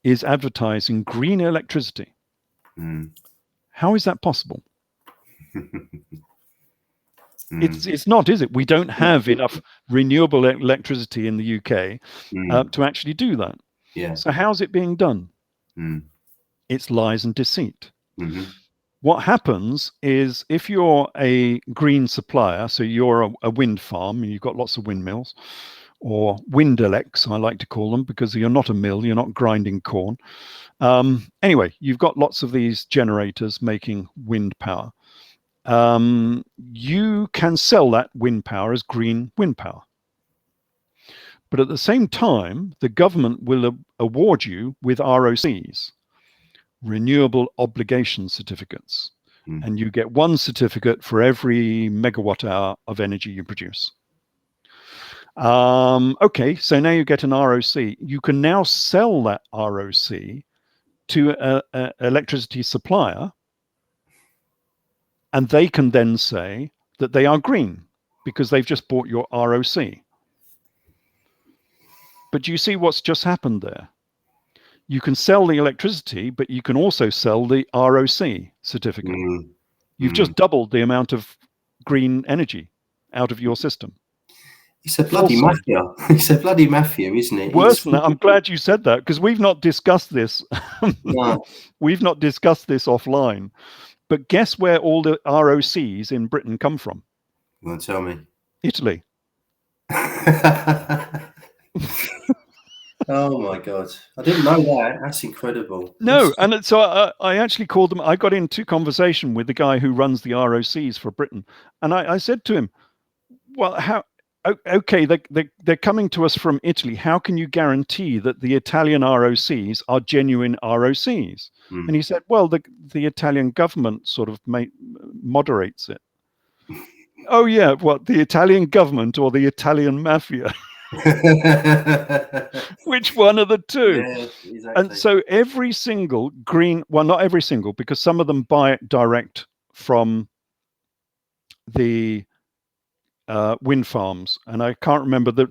is advertising green electricity. How is that possible? It's not, is it? We don't have enough renewable electricity in the UK to actually do that. Yeah. So how's it being done? It's lies and deceit. What happens is if you're a green supplier, so you're a wind farm and you've got lots of windmills, or windelects, I like to call them, because you're not a mill, you're not grinding corn. Anyway, you've got lots of these generators making wind power. You can sell that wind power as green wind power. But at the same time, the government will award you with ROCs, renewable obligation certificates. And you get one certificate for every megawatt hour of energy you produce. Okay, so now you get an ROC. You can now sell that ROC to an electricity supplier, and they can then say that they are green because they've just bought your ROC. But do you see what's just happened there? You can sell the electricity, but you can also sell the ROC certificate. You've just doubled the amount of green energy out of your system. It's a bloody mafia. It's a bloody mafia, isn't it? Worse than that. I'm glad you said that, because we've not discussed this. No. We've not discussed this offline. But guess where all the ROCs in Britain come from? You want to tell me? Italy. Oh my God. I didn't know that. That's incredible. No, and so I actually called them. I got into conversation with the guy who runs the ROCs for Britain. And I said to him, well, how... Okay, they're coming to us from Italy. How can you guarantee that the Italian ROCs are genuine ROCs? And he said, well, the Italian government sort of moderates it. Oh, yeah, what, the Italian government or the Italian mafia? Which one of the two? Yeah, exactly. And so every single green, well, not every single, because some of them buy it direct from the wind farms, and I can't remember there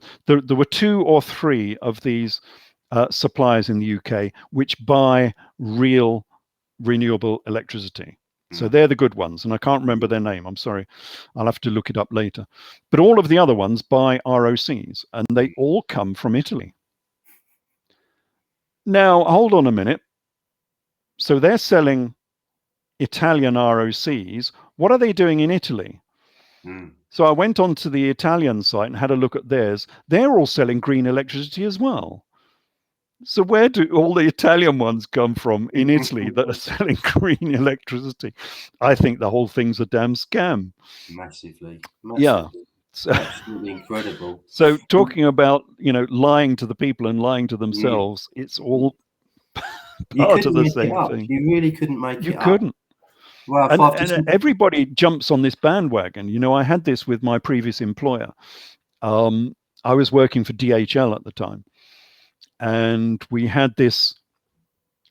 were 2 or 3 of these suppliers in the UK which buy real renewable electricity. So they're the good ones, and I can't remember their name. I'm sorry, I'll have to look it up later. But all of the other ones buy ROCs, and they all come from Italy. Now, hold on a minute. So they're selling Italian ROCs. What are they doing in Italy? So I went onto the Italian site and had a look at theirs. They're all selling green electricity as well. So where do all the Italian ones come from in Italy that are selling green electricity? I think the whole thing's a damn scam. Massively. Yeah. So, absolutely incredible. So talking about, lying to the people and lying to themselves, it's all part of the same thing. You really couldn't make it up. You couldn't. Well, and everybody jumps on this bandwagon. I had this with my previous employer. I was working for DHL at the time, and we had this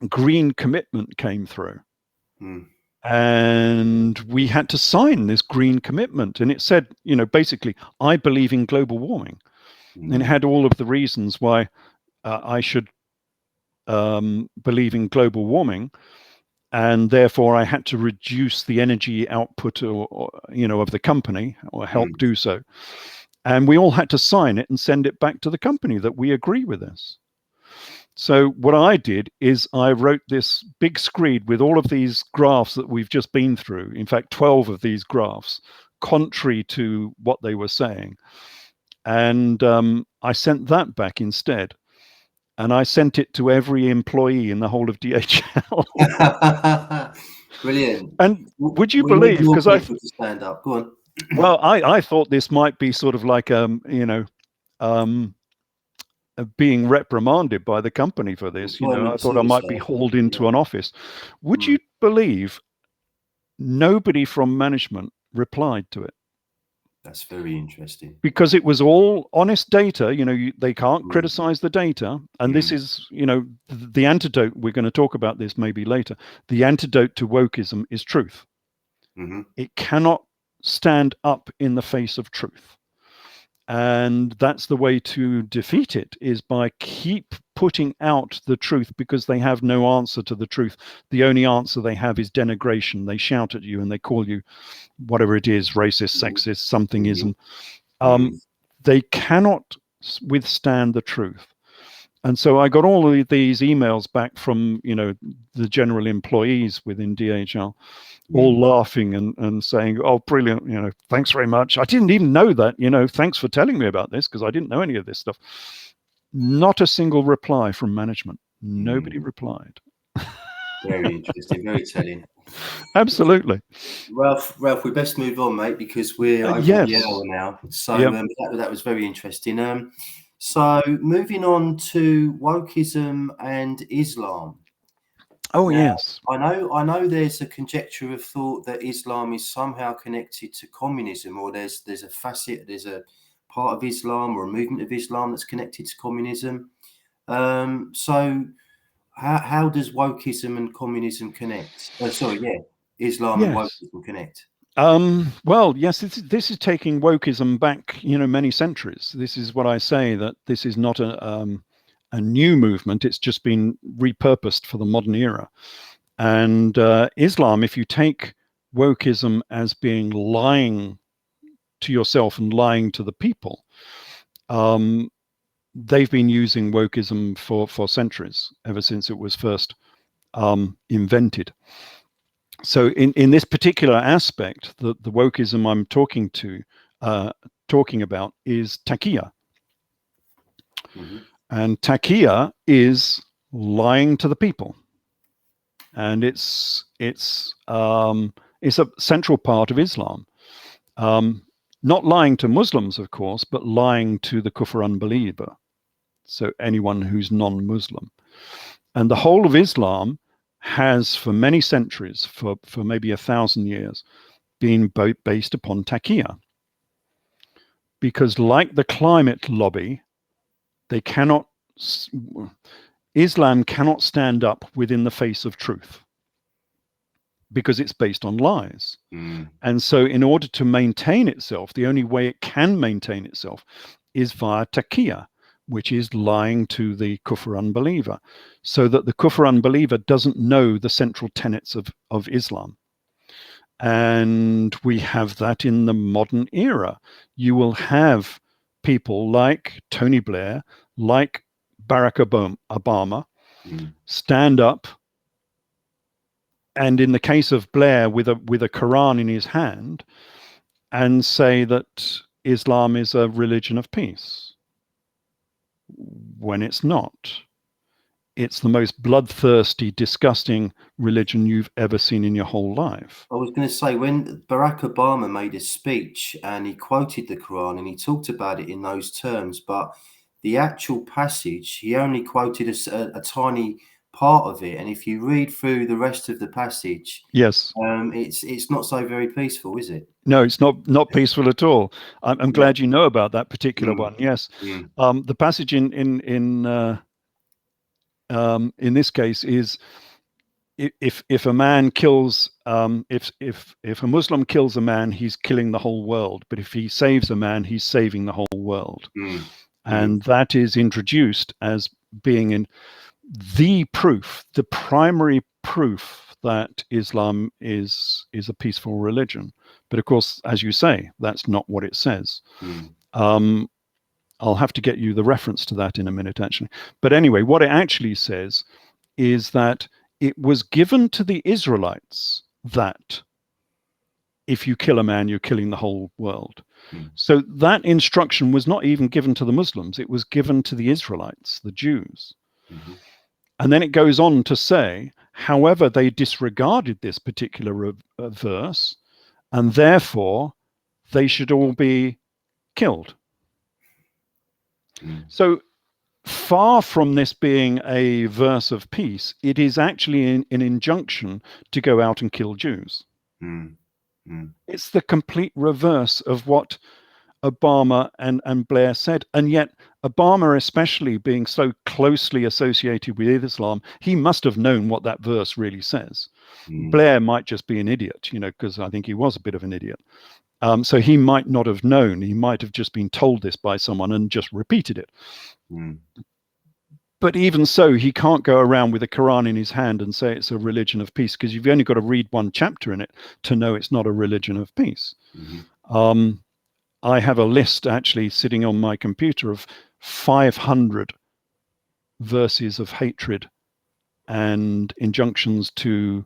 green commitment came through, and we had to sign this green commitment, and it said, basically, I believe in global warming, and it had all of the reasons why I should believe in global warming. And therefore, I had to reduce the energy output, of the company, or help do so. And we all had to sign it and send it back to the company that we agree with this. So what I did is I wrote this big screed with all of these graphs that we've just been through. In fact, 12 of these graphs, contrary to what they were saying. And I sent that back instead. And I sent it to every employee in the whole of DHL. Brilliant. And would you believe, because I stand up. Go on. Well, I thought this might be sort of like being reprimanded by the company for this. I thought I might be hauled into an office. Would you believe nobody from management replied to it? That's very interesting. Because it was all honest data. They can't criticize the data. And this is, the antidote. We're going to talk about this maybe later. The antidote to wokeism is truth. It cannot stand up in the face of truth. And that's the way to defeat it, is by keep putting out the truth, because they have no answer to the truth. The only answer they have is denigration. They shout at you and they call you whatever it is, racist, sexist, somethingism. They cannot withstand the truth. And so I got all of these emails back from, the general employees within DHL, all laughing and saying, "Oh, brilliant, thanks very much. I didn't even know that, thanks for telling me about this, because I didn't know any of this stuff." Not a single reply from management. Nobody replied. Very interesting, very telling. Absolutely. Ralph, we best move on, mate, because we're over the hour now. So that was very interesting. So moving on to Wokism and Islam. Oh, now, yes. I know there's a conjecture of thought that Islam is somehow connected to communism, or there's a part of Islam or a movement of Islam that's connected to communism. So how does Wokism and communism connect? Islam and Wokism connect. Well, yes, this is taking Wokism back, many centuries. This is what I say, that this is not a new movement. It's just been repurposed for the modern era. And Islam, if you take Wokism as being lying to yourself and lying to the people, they've been using Wokism for centuries, ever since it was first invented. So in this particular aspect, the Wokism I'm talking about is taqiyya. And taqiyya is lying to the people, and it's a central part of Islam. Not lying to Muslims, of course, but lying to the kufr unbeliever, so anyone who's non-Muslim. And the whole of Islam has, for many centuries, for maybe 1,000 years, been based upon taqiyya. Because like the climate lobby, Islam cannot stand up within the face of truth, because it's based on lies. And so in order to maintain itself, the only way it can maintain itself is via taqiyya, which is lying to the kufr unbeliever, so that the kufr unbeliever doesn't know the central tenets of Islam. And we have that in the modern era. You will have people like Tony Blair, like Barack Obama, stand up, and in the case of Blair, with a Quran in his hand, and say that Islam is a religion of peace, when it's not. It's the most bloodthirsty, disgusting religion you've ever seen in your whole life. I was going to say, when Barack Obama made a speech and he quoted the Quran and he talked about it in those terms, but the actual passage, he only quoted a tiny part of it. And if you read through the rest of the passage, yes, it's not so very peaceful, is it? No, it's not peaceful at all. I'm glad you know about that particular one. Yes, the passage in this case is, if a man kills, if a Muslim kills a man, he's killing the whole world. But if he saves a man, he's saving the whole world. And that is introduced as being in the proof, the primary proof that Islam is a peaceful religion. But of course, as you say, that's not what it says. I'll have to get you the reference to that in a minute, actually. But anyway, what it actually says is that it was given to the Israelites that if you kill a man, you're killing the whole world. So that instruction was not even given to the Muslims. It was given to the Israelites, the Jews. And then it goes on to say, however, they disregarded this particular verse, and therefore they should all be killed. So far from this being a verse of peace, it is actually an injunction to go out and kill Jews. It's the complete reverse of what Obama and Blair said. And yet Obama, especially being so closely associated with Islam, he must have known what that verse really says. Blair might just be an idiot, because I think he was a bit of an idiot. So he might not have known. He might have just been told this by someone and just repeated it. Mm. But even so, he can't go around with a Quran in his hand and say it's a religion of peace, because you've only got to read one chapter in it to know it's not a religion of peace. Mm-hmm. I have a list actually sitting on my computer of 500 verses of hatred and injunctions to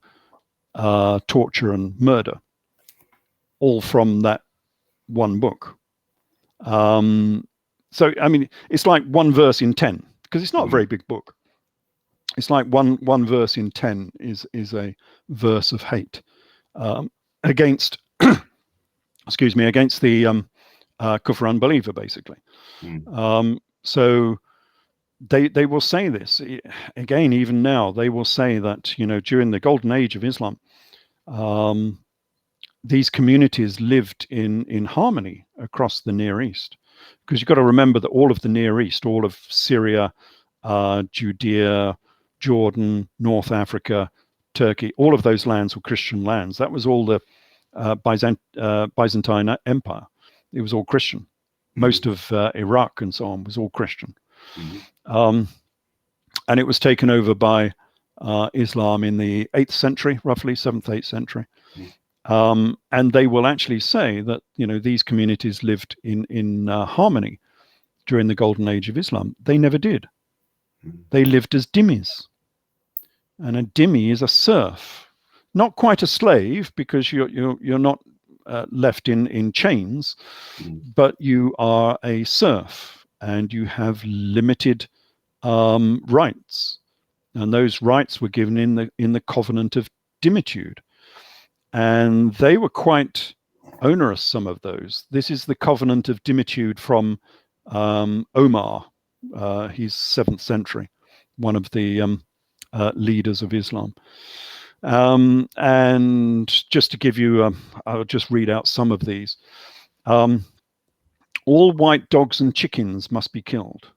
torture and murder, all from that one book. So, I mean, it's like one verse in 10, because it's not a very big book. It's like one verse in 10 is a verse of hate against, excuse me, against the kufr unbeliever, basically. So they will say this again, even now. They will say that, you know, during the golden age of Islam, these communities lived in harmony across the Near East, because you've got to remember that all of the Near East, all of Syria, Judea, Jordan, North Africa, Turkey, all of those lands were Christian lands. That was all the Byzantine Empire. It was all Christian. Most of Iraq and so on was all Christian. And it was taken over by Islam in the 8th century, roughly 7th, 8th century. And they will actually say that, you know, these communities lived in harmony during the golden age of Islam. They never did. They lived as dhimmis. And a dhimmi is a serf, not quite a slave, because you're not left in chains, but you are a serf, and you have limited rights. And those rights were given in the covenant of Dhimmitude. And they were quite onerous, some of those. This is the covenant of Dhimmitude from Omar. He's 7th century, one of the leaders of Islam. And just to give you, I'll just read out some of these. All white dogs and chickens must be killed.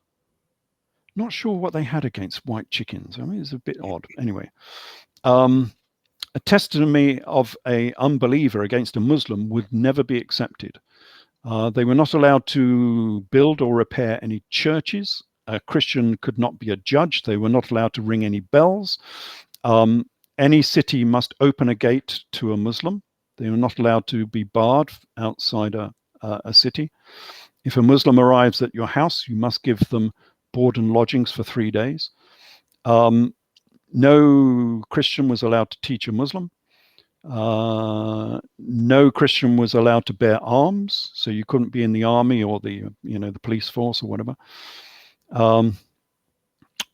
Not sure what they had against white chickens. I mean, it's a bit odd. Anyway, a testimony of an unbeliever against a Muslim would never be accepted. They were not allowed to build or repair any churches. A Christian could not be a judge. They were not allowed to ring any bells. Any city must open a gate to a Muslim. They were not allowed to be barred outside a city. If a Muslim arrives at your house, you must give them board and lodgings for 3 days. No Christian was allowed to teach a Muslim. No Christian was allowed to bear arms, so you couldn't be in the army or the police force or whatever.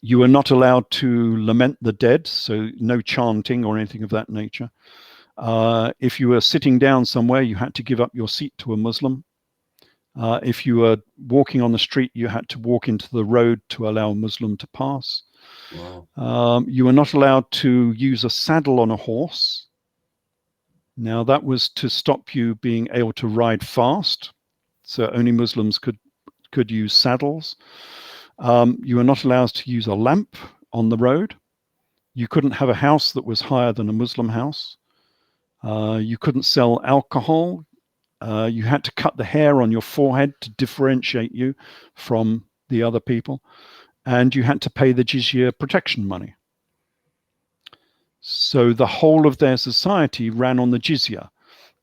You were not allowed to lament the dead, so no chanting or anything of that nature. If you were sitting down somewhere, you had to give up your seat to a Muslim. If you were walking on the street, you had to walk into the road to allow a Muslim to pass. Wow. You were not allowed to use a saddle on a horse. Now, that was to stop you being able to ride fast. So only Muslims could use saddles. You were not allowed to use a lamp on the road. You couldn't have a house that was higher than a Muslim house. You couldn't sell alcohol. You had to cut the hair on your forehead to differentiate you from the other people. And you had to pay the jizya protection money. So the whole of their society ran on the jizya.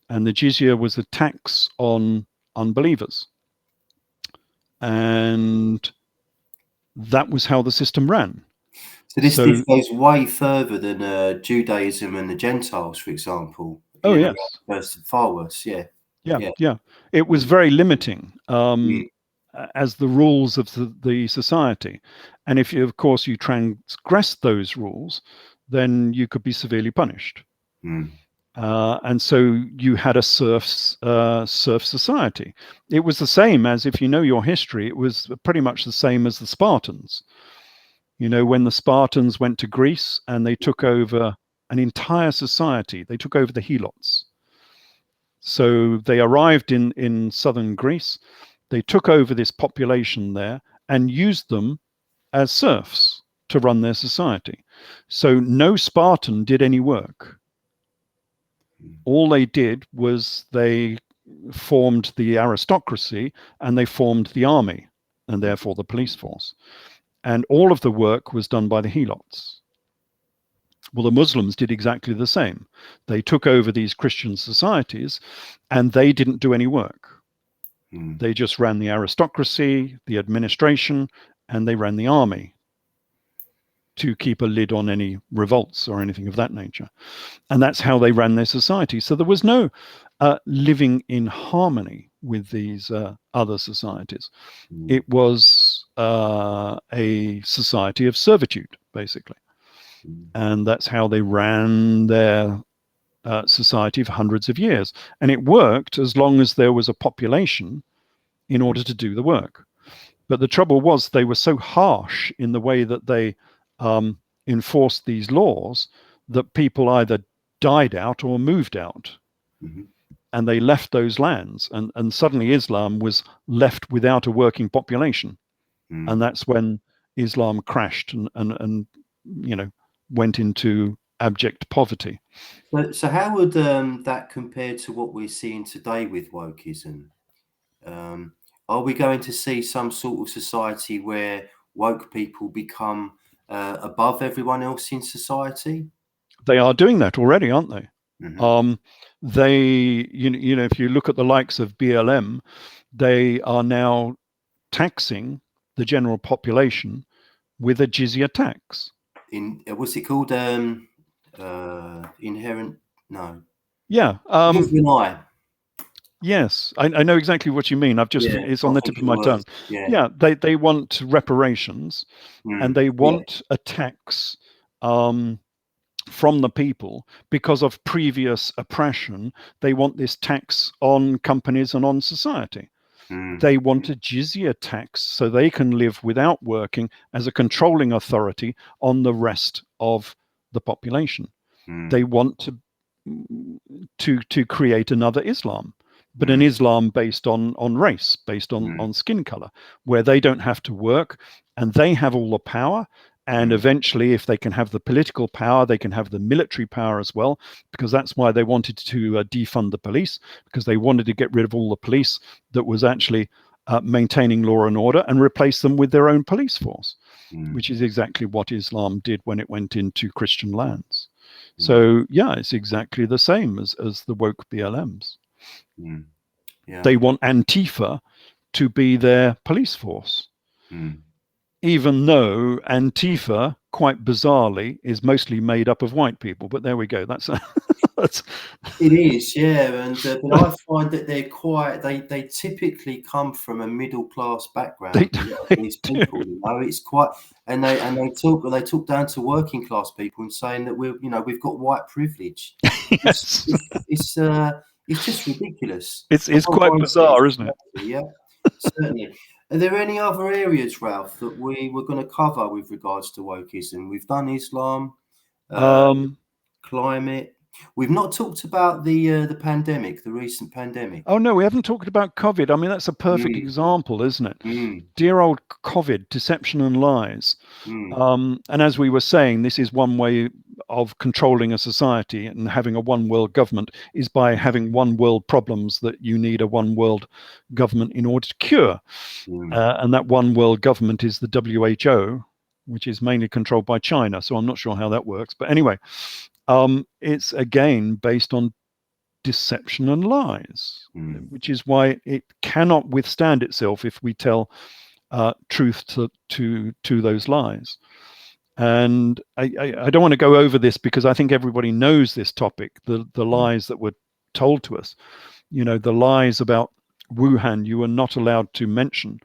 And the jizya was a tax on unbelievers. And that was how the system ran. So this goes way further than Judaism and the Gentiles, for example. Oh, yes. Worse and far worse, yeah. Yeah. It was very limiting as the rules of the society. And if, of course, you transgressed those rules, then you could be severely punished. And so you had a serf society. It was the same as, if you know your history, it was pretty much the same as the Spartans. You know, when the Spartans went to Greece and they took over an entire society, they took over the helots. So they arrived in southern Greece, they took over this population there and used them as serfs to run their society. So no Spartan did any work. All they did was they formed the aristocracy, and they formed the army, and therefore the police force. And all of the work was done by the helots. Well, the Muslims did exactly the same. They took over these Christian societies, and they didn't do any work. They just ran the aristocracy, the administration, and they ran the army to keep a lid on any revolts or anything of that nature. And that's how they ran their society. So there was no living in harmony with these other societies. It was a society of servitude, basically. And that's how they ran their society for hundreds of years. And it worked as long as there was a population in order to do the work. But the trouble was they were so harsh in the way that they enforced these laws that people either died out or moved out. And they left those lands. And suddenly Islam was left without a working population. And that's when Islam crashed and went into abject poverty. So how would that compare to what we're seeing today with wokeism? Are we going to see some sort of society where woke people become above everyone else in society? They are doing that already, aren't they? They, if you look at the likes of BLM, they are now taxing the general population with a jizya tax. What's it called? Inherent? No. Yeah. Eye. Yes, I know exactly what you mean. It's on the tip of my tongue. Yeah, they want reparations, and they want a tax from the people because of previous oppression. They want this tax on companies and on society. They want a jizya tax so they can live without working as a controlling authority on the rest of the population. They want to create another Islam, but an Islam based on race, based on skin color, where they don't have to work and they have all the power. And eventually, if they can have the political power, they can have the military power as well, because that's why they wanted to defund the police, because they wanted to get rid of all the police that was actually maintaining law and order and replace them with their own police force, which is exactly what Islam did when it went into Christian lands. So, yeah, it's exactly the same as the woke BLMs. They want Antifa to be their police force. Even though Antifa, quite bizarrely, is mostly made up of white people. But there we go. That's It is, yeah. And but I find that they're quite. They typically come from a middle class background. These people, it's quite. And they talk down to working class people and saying that we've got white privilege. Yes. It's just ridiculous. It's quite bizarre, isn't it? Yeah, certainly. Are there any other areas, Ralph, that we were going to cover with regards to wokeism? We've done Islam, climate. We've not talked about the pandemic, the recent pandemic. Oh, no, we haven't talked about COVID. I mean, that's a perfect example, isn't it? Dear old COVID, deception and lies. And as we were saying, this is one way of controlling a society and having a one world government is by having one world problems that you need a one world government in order to cure. And that one world government is the WHO, which is mainly controlled by China. So I'm not sure how that works. But anyway, it's again based on deception and lies, which is why it cannot withstand itself if we tell truth to those lies. And I don't want to go over this because I think everybody knows this topic, the lies that were told to us. The lies about Wuhan, you were not allowed to mention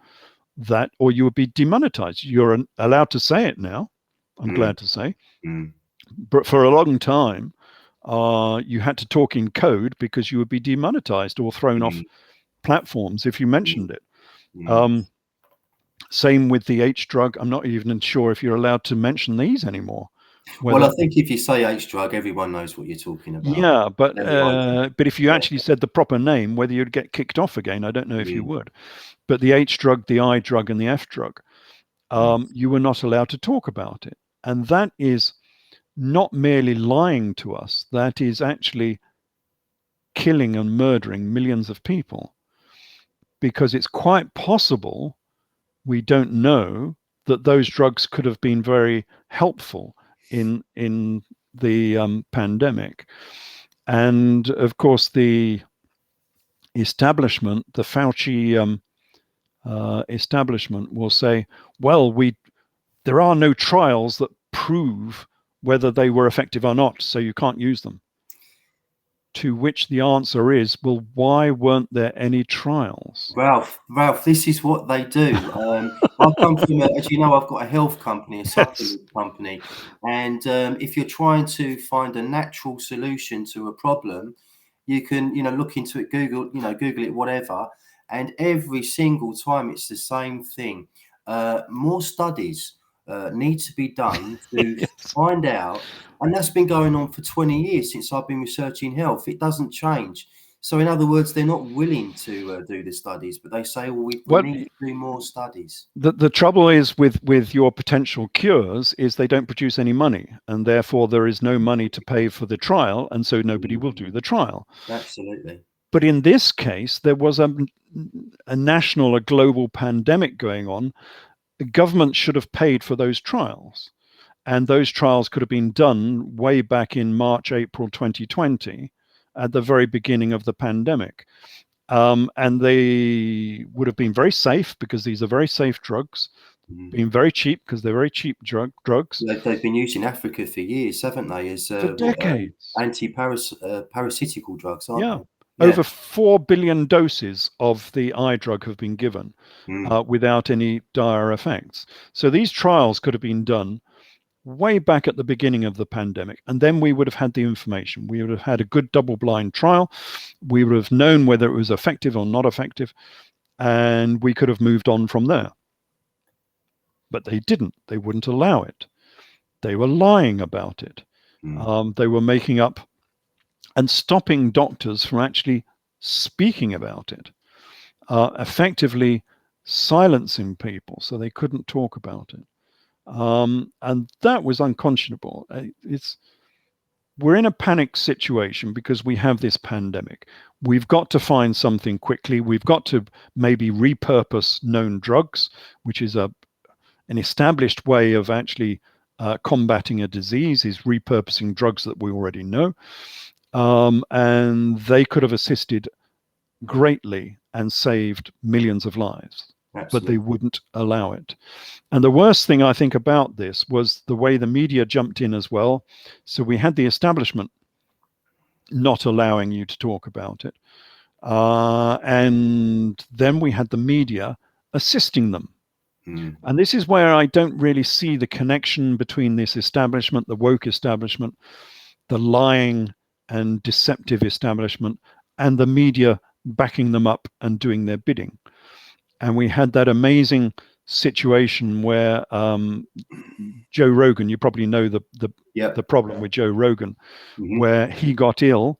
that or you would be demonetized. You're allowed to say it now, I'm glad to say. But for a long time, you had to talk in code because you would be demonetized or thrown off platforms if you mentioned it. Same with the H drug. I'm not even sure if you're allowed to mention these anymore. Well, I think if you say H drug, everyone knows what you're talking about. Yeah, but if you actually said the proper name, whether you'd get kicked off again, I don't know if you would. But the H drug, the I drug, and the F drug, you were not allowed to talk about it. And that is not merely lying to us, that is actually killing and murdering millions of people, because it's quite possible, we don't know, that those drugs could have been very helpful in the pandemic. And of course, the establishment, the Fauci establishment, will say, well, there are no trials that prove whether they were effective or not, so you can't use them. To which the answer is, well, why weren't there any trials? Ralph, this is what they do. I come from, as you know, I've got a health company, a Yes. supplement company, and if you're trying to find a natural solution to a problem, you can, look into it, Google it, whatever, and every single time it's the same thing. More studies need to be done to Yes. find out, and that's been going on for 20 years since I've been researching health. It doesn't change. So, in other words, they're not willing to do the studies, but they say, well, we Well, need to do more studies. the trouble is with your potential cures is they don't produce any money, and therefore there is no money to pay for the trial, and so nobody will do the trial. Absolutely. But in this case, there was a national, a global pandemic going on. The government should have paid for those trials. And those trials could have been done way back in March, April 2020, at the very beginning of the pandemic. And they would have been very safe, because these are very safe drugs, been very cheap because they're very cheap drugs. They've been used in Africa for years, haven't they, as For decades. anti-parasitical drugs, aren't they? Over 4 billion doses of the eye drug have been given without any dire effects. So these trials could have been done way back at the beginning of the pandemic, and then we would have had the information. We would have had a good double-blind trial. We would have known whether it was effective or not effective, and we could have moved on from there. But they didn't. They wouldn't allow it. They were lying about it. They were making up and stopping doctors from actually speaking about it, effectively silencing people so they couldn't talk about it. And that was unconscionable. We're in a panic situation because we have this pandemic. We've got to find something quickly. We've got to maybe repurpose known drugs, which is an established way of actually combating a disease, is repurposing drugs that we already know. And they could have assisted greatly and saved millions of lives. Absolutely. But they wouldn't allow it. And the worst thing I think about this was the way the media jumped in as well. So we had the establishment not allowing you to talk about it. And then we had the media assisting them. And this is where I don't really see the connection between this establishment, the woke establishment, the lying and deceptive establishment, and the media backing them up and doing their bidding. And we had that amazing situation where Joe Rogan, you probably know the problem with Joe Rogan, where he got ill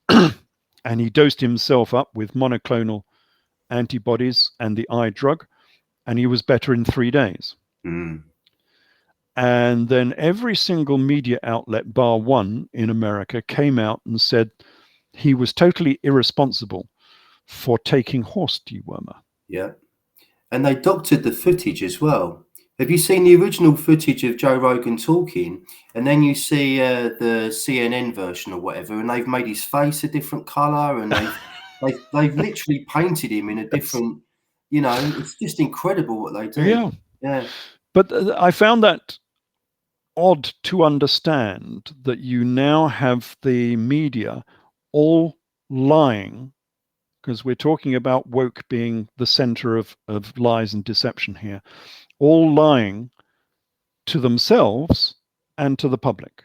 and he dosed himself up with monoclonal antibodies and the eye drug, and he was better in 3 days. And then every single media outlet, bar one in America, came out and said he was totally irresponsible for taking horse dewormer. Yeah. And they doctored the footage as well. Have you seen the original footage of Joe Rogan talking, and then you see the CNN version or whatever, and they've made his face a different color, and they've literally painted him in a different, it's just incredible what they do. Yeah. But I found that odd to understand, that you now have the media all lying, because we're talking about woke being the center of lies and deception here, all lying to themselves and to the public,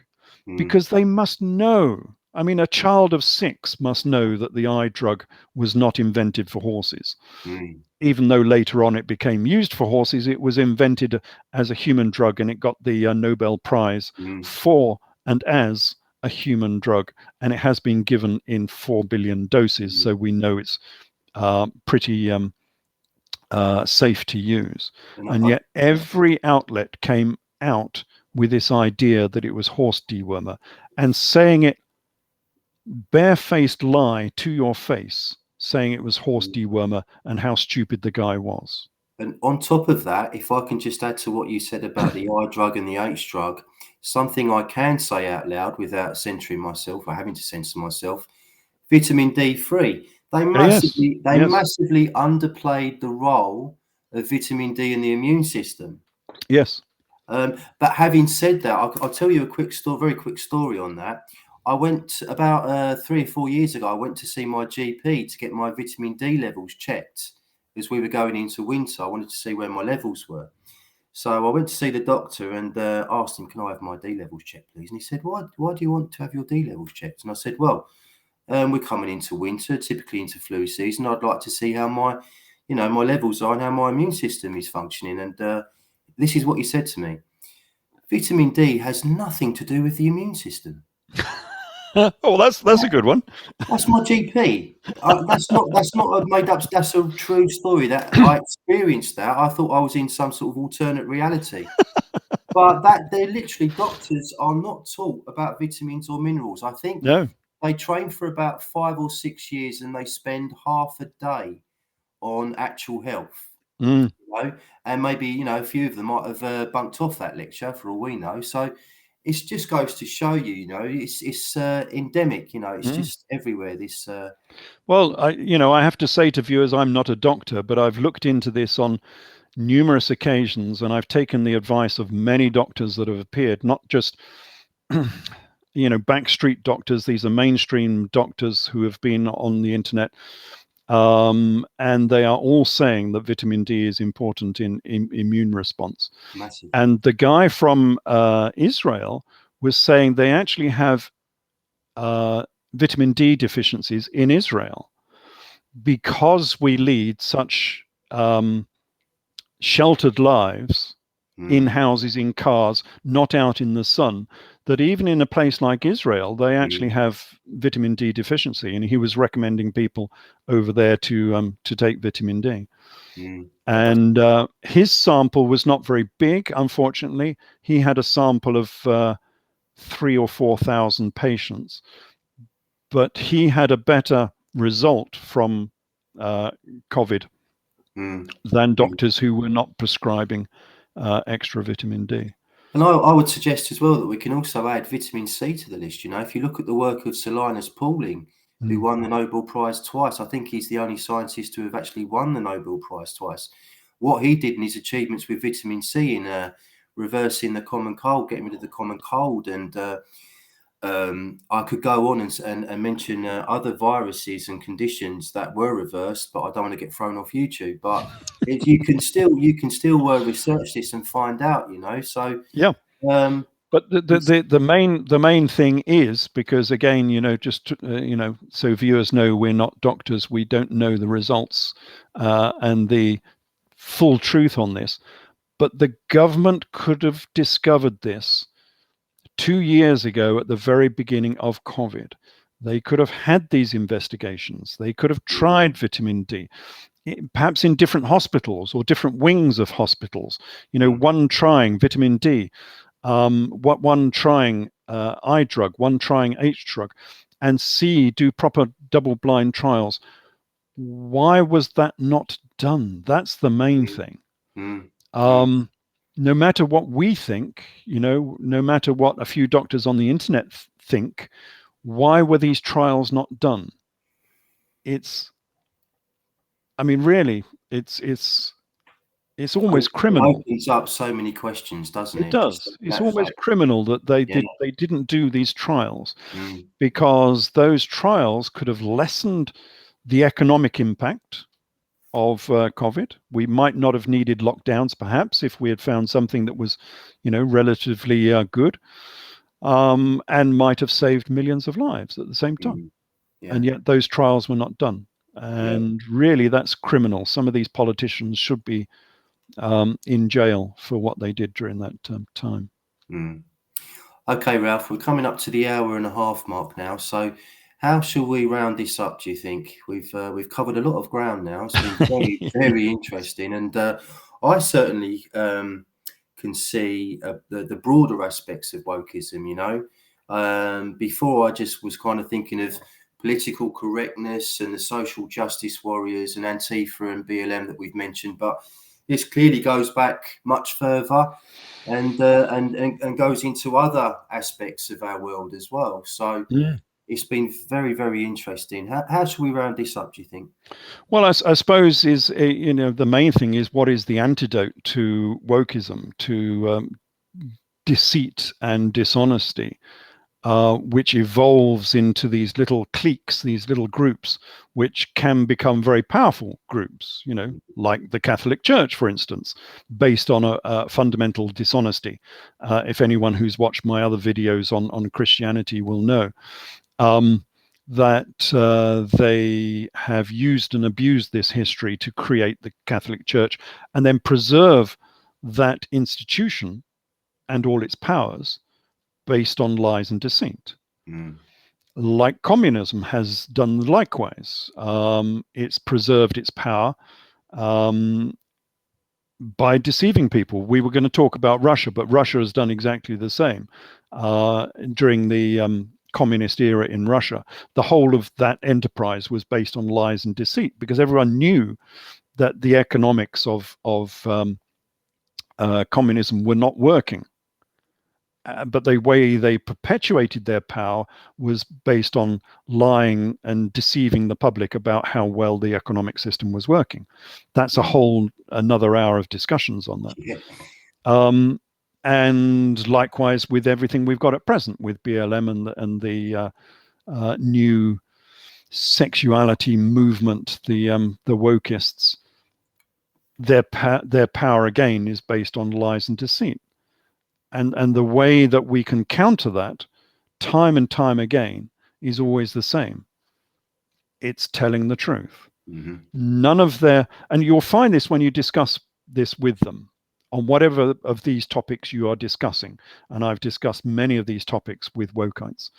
because they must know. I mean, a child of 6 must know that the eye drug was not invented for horses. Even though later on it became used for horses, it was invented as a human drug, and it got the Nobel Prize for and as a human drug, and it has been given in 4 billion doses, so we know it's pretty safe to use. And yet every outlet came out with this idea that it was horse dewormer, and saying it barefaced lie to your face, saying it was horse dewormer and how stupid the guy was. And on top of that, if I can just add to what you said about the I drug and the H drug, something I can say out loud without censoring myself or having to censor myself, vitamin D3. They Yes, massively underplayed the role of vitamin D in the immune system. yes. But having said that, I'll tell you a quick story, very quick story on that. I went about 3 or 4 years ago. I went to see my GP to get my vitamin D levels checked as we were going into winter. I wanted to see where my levels were. So I went to see the doctor and asked him, "Can I have my D levels checked, please?" And he said, "Why do you want to have your D levels checked?" And I said, "Well, we're coming into winter, typically into flu season. I'd like to see how my levels are and how my immune system is functioning." And this is what he said to me: "Vitamin D has nothing to do with the immune system." Oh, that's a good one. That's my GP. That's not a made up. That's a true story. That I experienced that. I thought I was in some sort of alternate reality. But they're literally, doctors are not taught about vitamins or minerals. I think No. they train for about 5 or 6 years and they spend half a day on actual health. Mm. And maybe a few of them might have bunked off that lecture for all we know. So it just goes to show you, it's endemic. It's just everywhere. This. Well, I have to say to viewers, I'm not a doctor, but I've looked into this on numerous occasions, and I've taken the advice of many doctors that have appeared, not just backstreet doctors. These are mainstream doctors who have been on the internet. And they are all saying that vitamin D is important in immune response. Massive. And the guy from Israel was saying they actually have vitamin D deficiencies in Israel because we lead such sheltered lives in houses, in cars, not out in the sun, that even in a place like Israel, they actually have vitamin D deficiency. And he was recommending people over there to take vitamin D. And his sample was not very big, unfortunately. He had a sample of 3,000 or 4,000 patients, but he had a better result from COVID than doctors who were not prescribing extra vitamin D. And I would suggest as well that we can also add vitamin C to the list. If you look at the work of Sir Linus Pauling, who won the Nobel Prize twice, I think he's the only scientist to have actually won the Nobel Prize twice. What he did in his achievements with vitamin C in reversing the common cold, getting rid of the common cold, and I could go on and mention other viruses and conditions that were reversed, but I don't want to get thrown off YouTube. But you can still research this and find out, So yeah. But the main thing is, because again, just so viewers know, we're not doctors, we don't know the results and the full truth on this. But the government could have discovered this 2 years ago at the very beginning of COVID. They could have had these investigations. They could have tried vitamin D, perhaps in different hospitals or different wings of hospitals. One trying vitamin D, one trying I drug, one trying H drug, and do proper double-blind trials. Why was that not done? That's the main thing. No matter what we think, no matter what a few doctors on the internet think, why were these trials not done? Really, it's almost criminal. It opens up so many questions, doesn't it? It does. It's almost criminal that they didn't do these trials, because those trials could have lessened the economic impact of COVID. We might not have needed lockdowns, perhaps, if we had found something that was, relatively good, and might have saved millions of lives at the same time. And yet those trials were not done. And really, that's criminal. Some of these politicians should be in jail for what they did during that time. Okay, Ralph, we're coming up to the hour and a half mark now. So how shall we round this up, do you think? We've covered a lot of ground now. It's been very, very interesting. And I certainly can see the broader aspects of wokeism, Before, I just was kind of thinking of political correctness and the social justice warriors and Antifa and BLM that we've mentioned, but this clearly goes back much further and goes into other aspects of our world as well. So it's been very, very interesting. How should we round this up, do you think? Well, I suppose the main thing is, what is the antidote to wokeism, to deceit and dishonesty, which evolves into these little cliques, these little groups, which can become very powerful groups, like the Catholic Church, for instance, based on a fundamental dishonesty. If anyone who's watched my other videos on Christianity will know. That they have used and abused this history to create the Catholic Church and then preserve that institution and all its powers based on lies and deceit. Like communism has done likewise. It's preserved its power by deceiving people. We were going to talk about Russia, but Russia has done exactly the same. During the communist era in Russia, the whole of that enterprise was based on lies and deceit, because everyone knew that the economics of communism were not working. But the way they perpetuated their power was based on lying and deceiving the public about how well the economic system was working. That's another hour of discussions on that. Yeah. And likewise with everything we've got at present, with BLM and the new sexuality movement, the wokists. Their power again is based on lies and deceit. And the way that we can counter that time and time again is always the same. It's telling the truth. None of and you'll find this when you discuss this with them on whatever of these topics you are discussing. And I've discussed many of these topics with wokeites,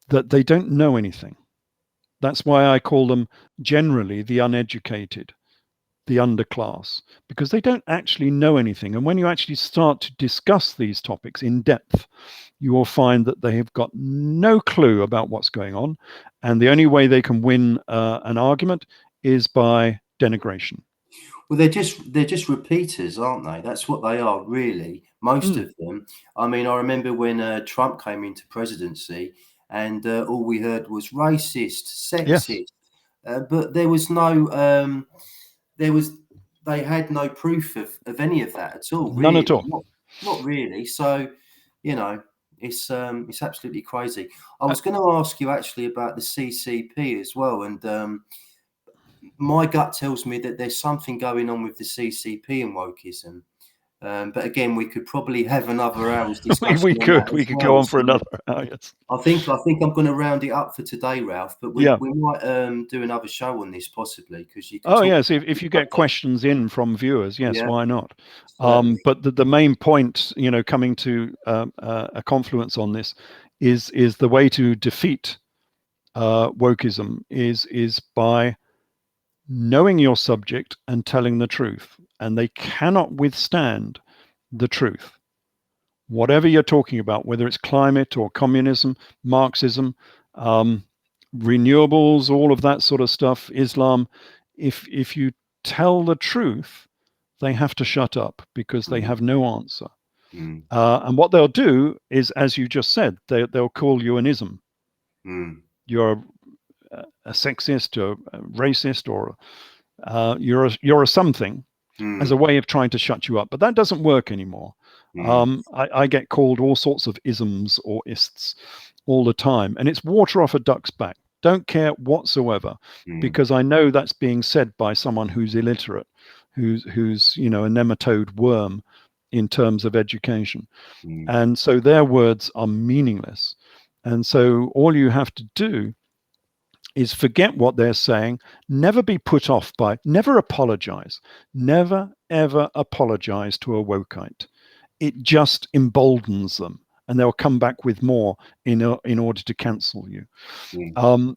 that they don't know anything. That's why I call them generally the uneducated, the underclass, because they don't actually know anything. And when you actually start to discuss these topics in depth, you will find that they have got no clue about what's going on. And the only way they can win an argument is by denigration. Well, they're just repeaters, aren't they? That's what they are, really. Most of them. I mean, I remember when Trump came into presidency, and all we heard was racist, sexist, but there was no, they had no proof of any of that at all. None Really, at all. not really. So, it's absolutely crazy. I was going to ask you actually about the CCP as well, and my gut tells me that there's something going on with the CCP and wokeism. But again, we could probably have another hour's discussion. we could go on for another hour. Yes. I think I'm going to round it up for today, Ralph. But we might do another show on this possibly, because you. Yes, if you get questions in from viewers, yes, why not? But the main point, coming to a confluence on this, is the way to defeat wokeism is by knowing your subject and telling the truth. And they cannot withstand the truth. Whatever you're talking about, whether it's climate or communism, Marxism, renewables, all of that sort of stuff, Islam, if you tell the truth, they have to shut up because they have no answer. And what they'll do is, as you just said, they'll call you an ism. You're a sexist or a racist, or you're a something, as a way of trying to shut you up. But that doesn't work anymore. I get called all sorts of isms or ists all the time, and it's water off a duck's back. Don't care whatsoever, because I know that's being said by someone who's illiterate, who's a nematode worm in terms of education. And so their words are meaningless. And so all you have to do is forget what they're saying, never be put off by, never apologize, never, ever apologize to a wokeite. It just emboldens them, and they'll come back with more in order to cancel you.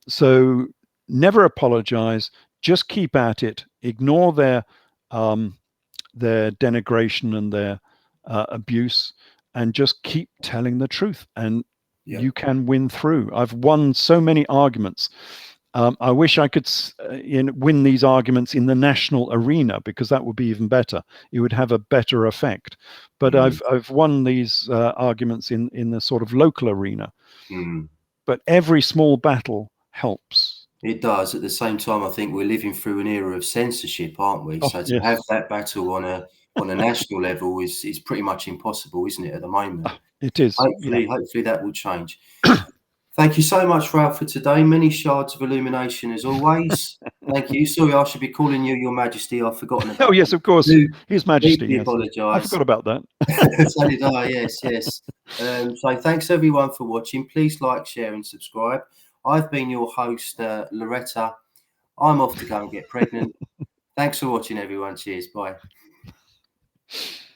So never apologize, just keep at it, ignore their denigration and their abuse, and just keep telling the truth. And you can win through. I've won so many arguments. I wish I could win these arguments in the national arena, because that would be even better. It would have a better effect. But I've won these arguments in the sort of local arena. But every small battle helps. It does. At the same time, I think we're living through an era of censorship, aren't we? So to have that battle on a national level is pretty much impossible, isn't it, at the moment? It is. Hopefully that will change. Thank you so much, Ralph, for today. Many shards of illumination as always. Thank you. Sorry, I should be calling you Your Majesty. I've forgotten about yes, of course. His Majesty. Yes. Apologise. I forgot about that. So did I, yes. So thanks everyone for watching. Please like, share and subscribe. I've been your host, Loretta. I'm off to go and get pregnant. Thanks for watching, everyone. Cheers. Bye.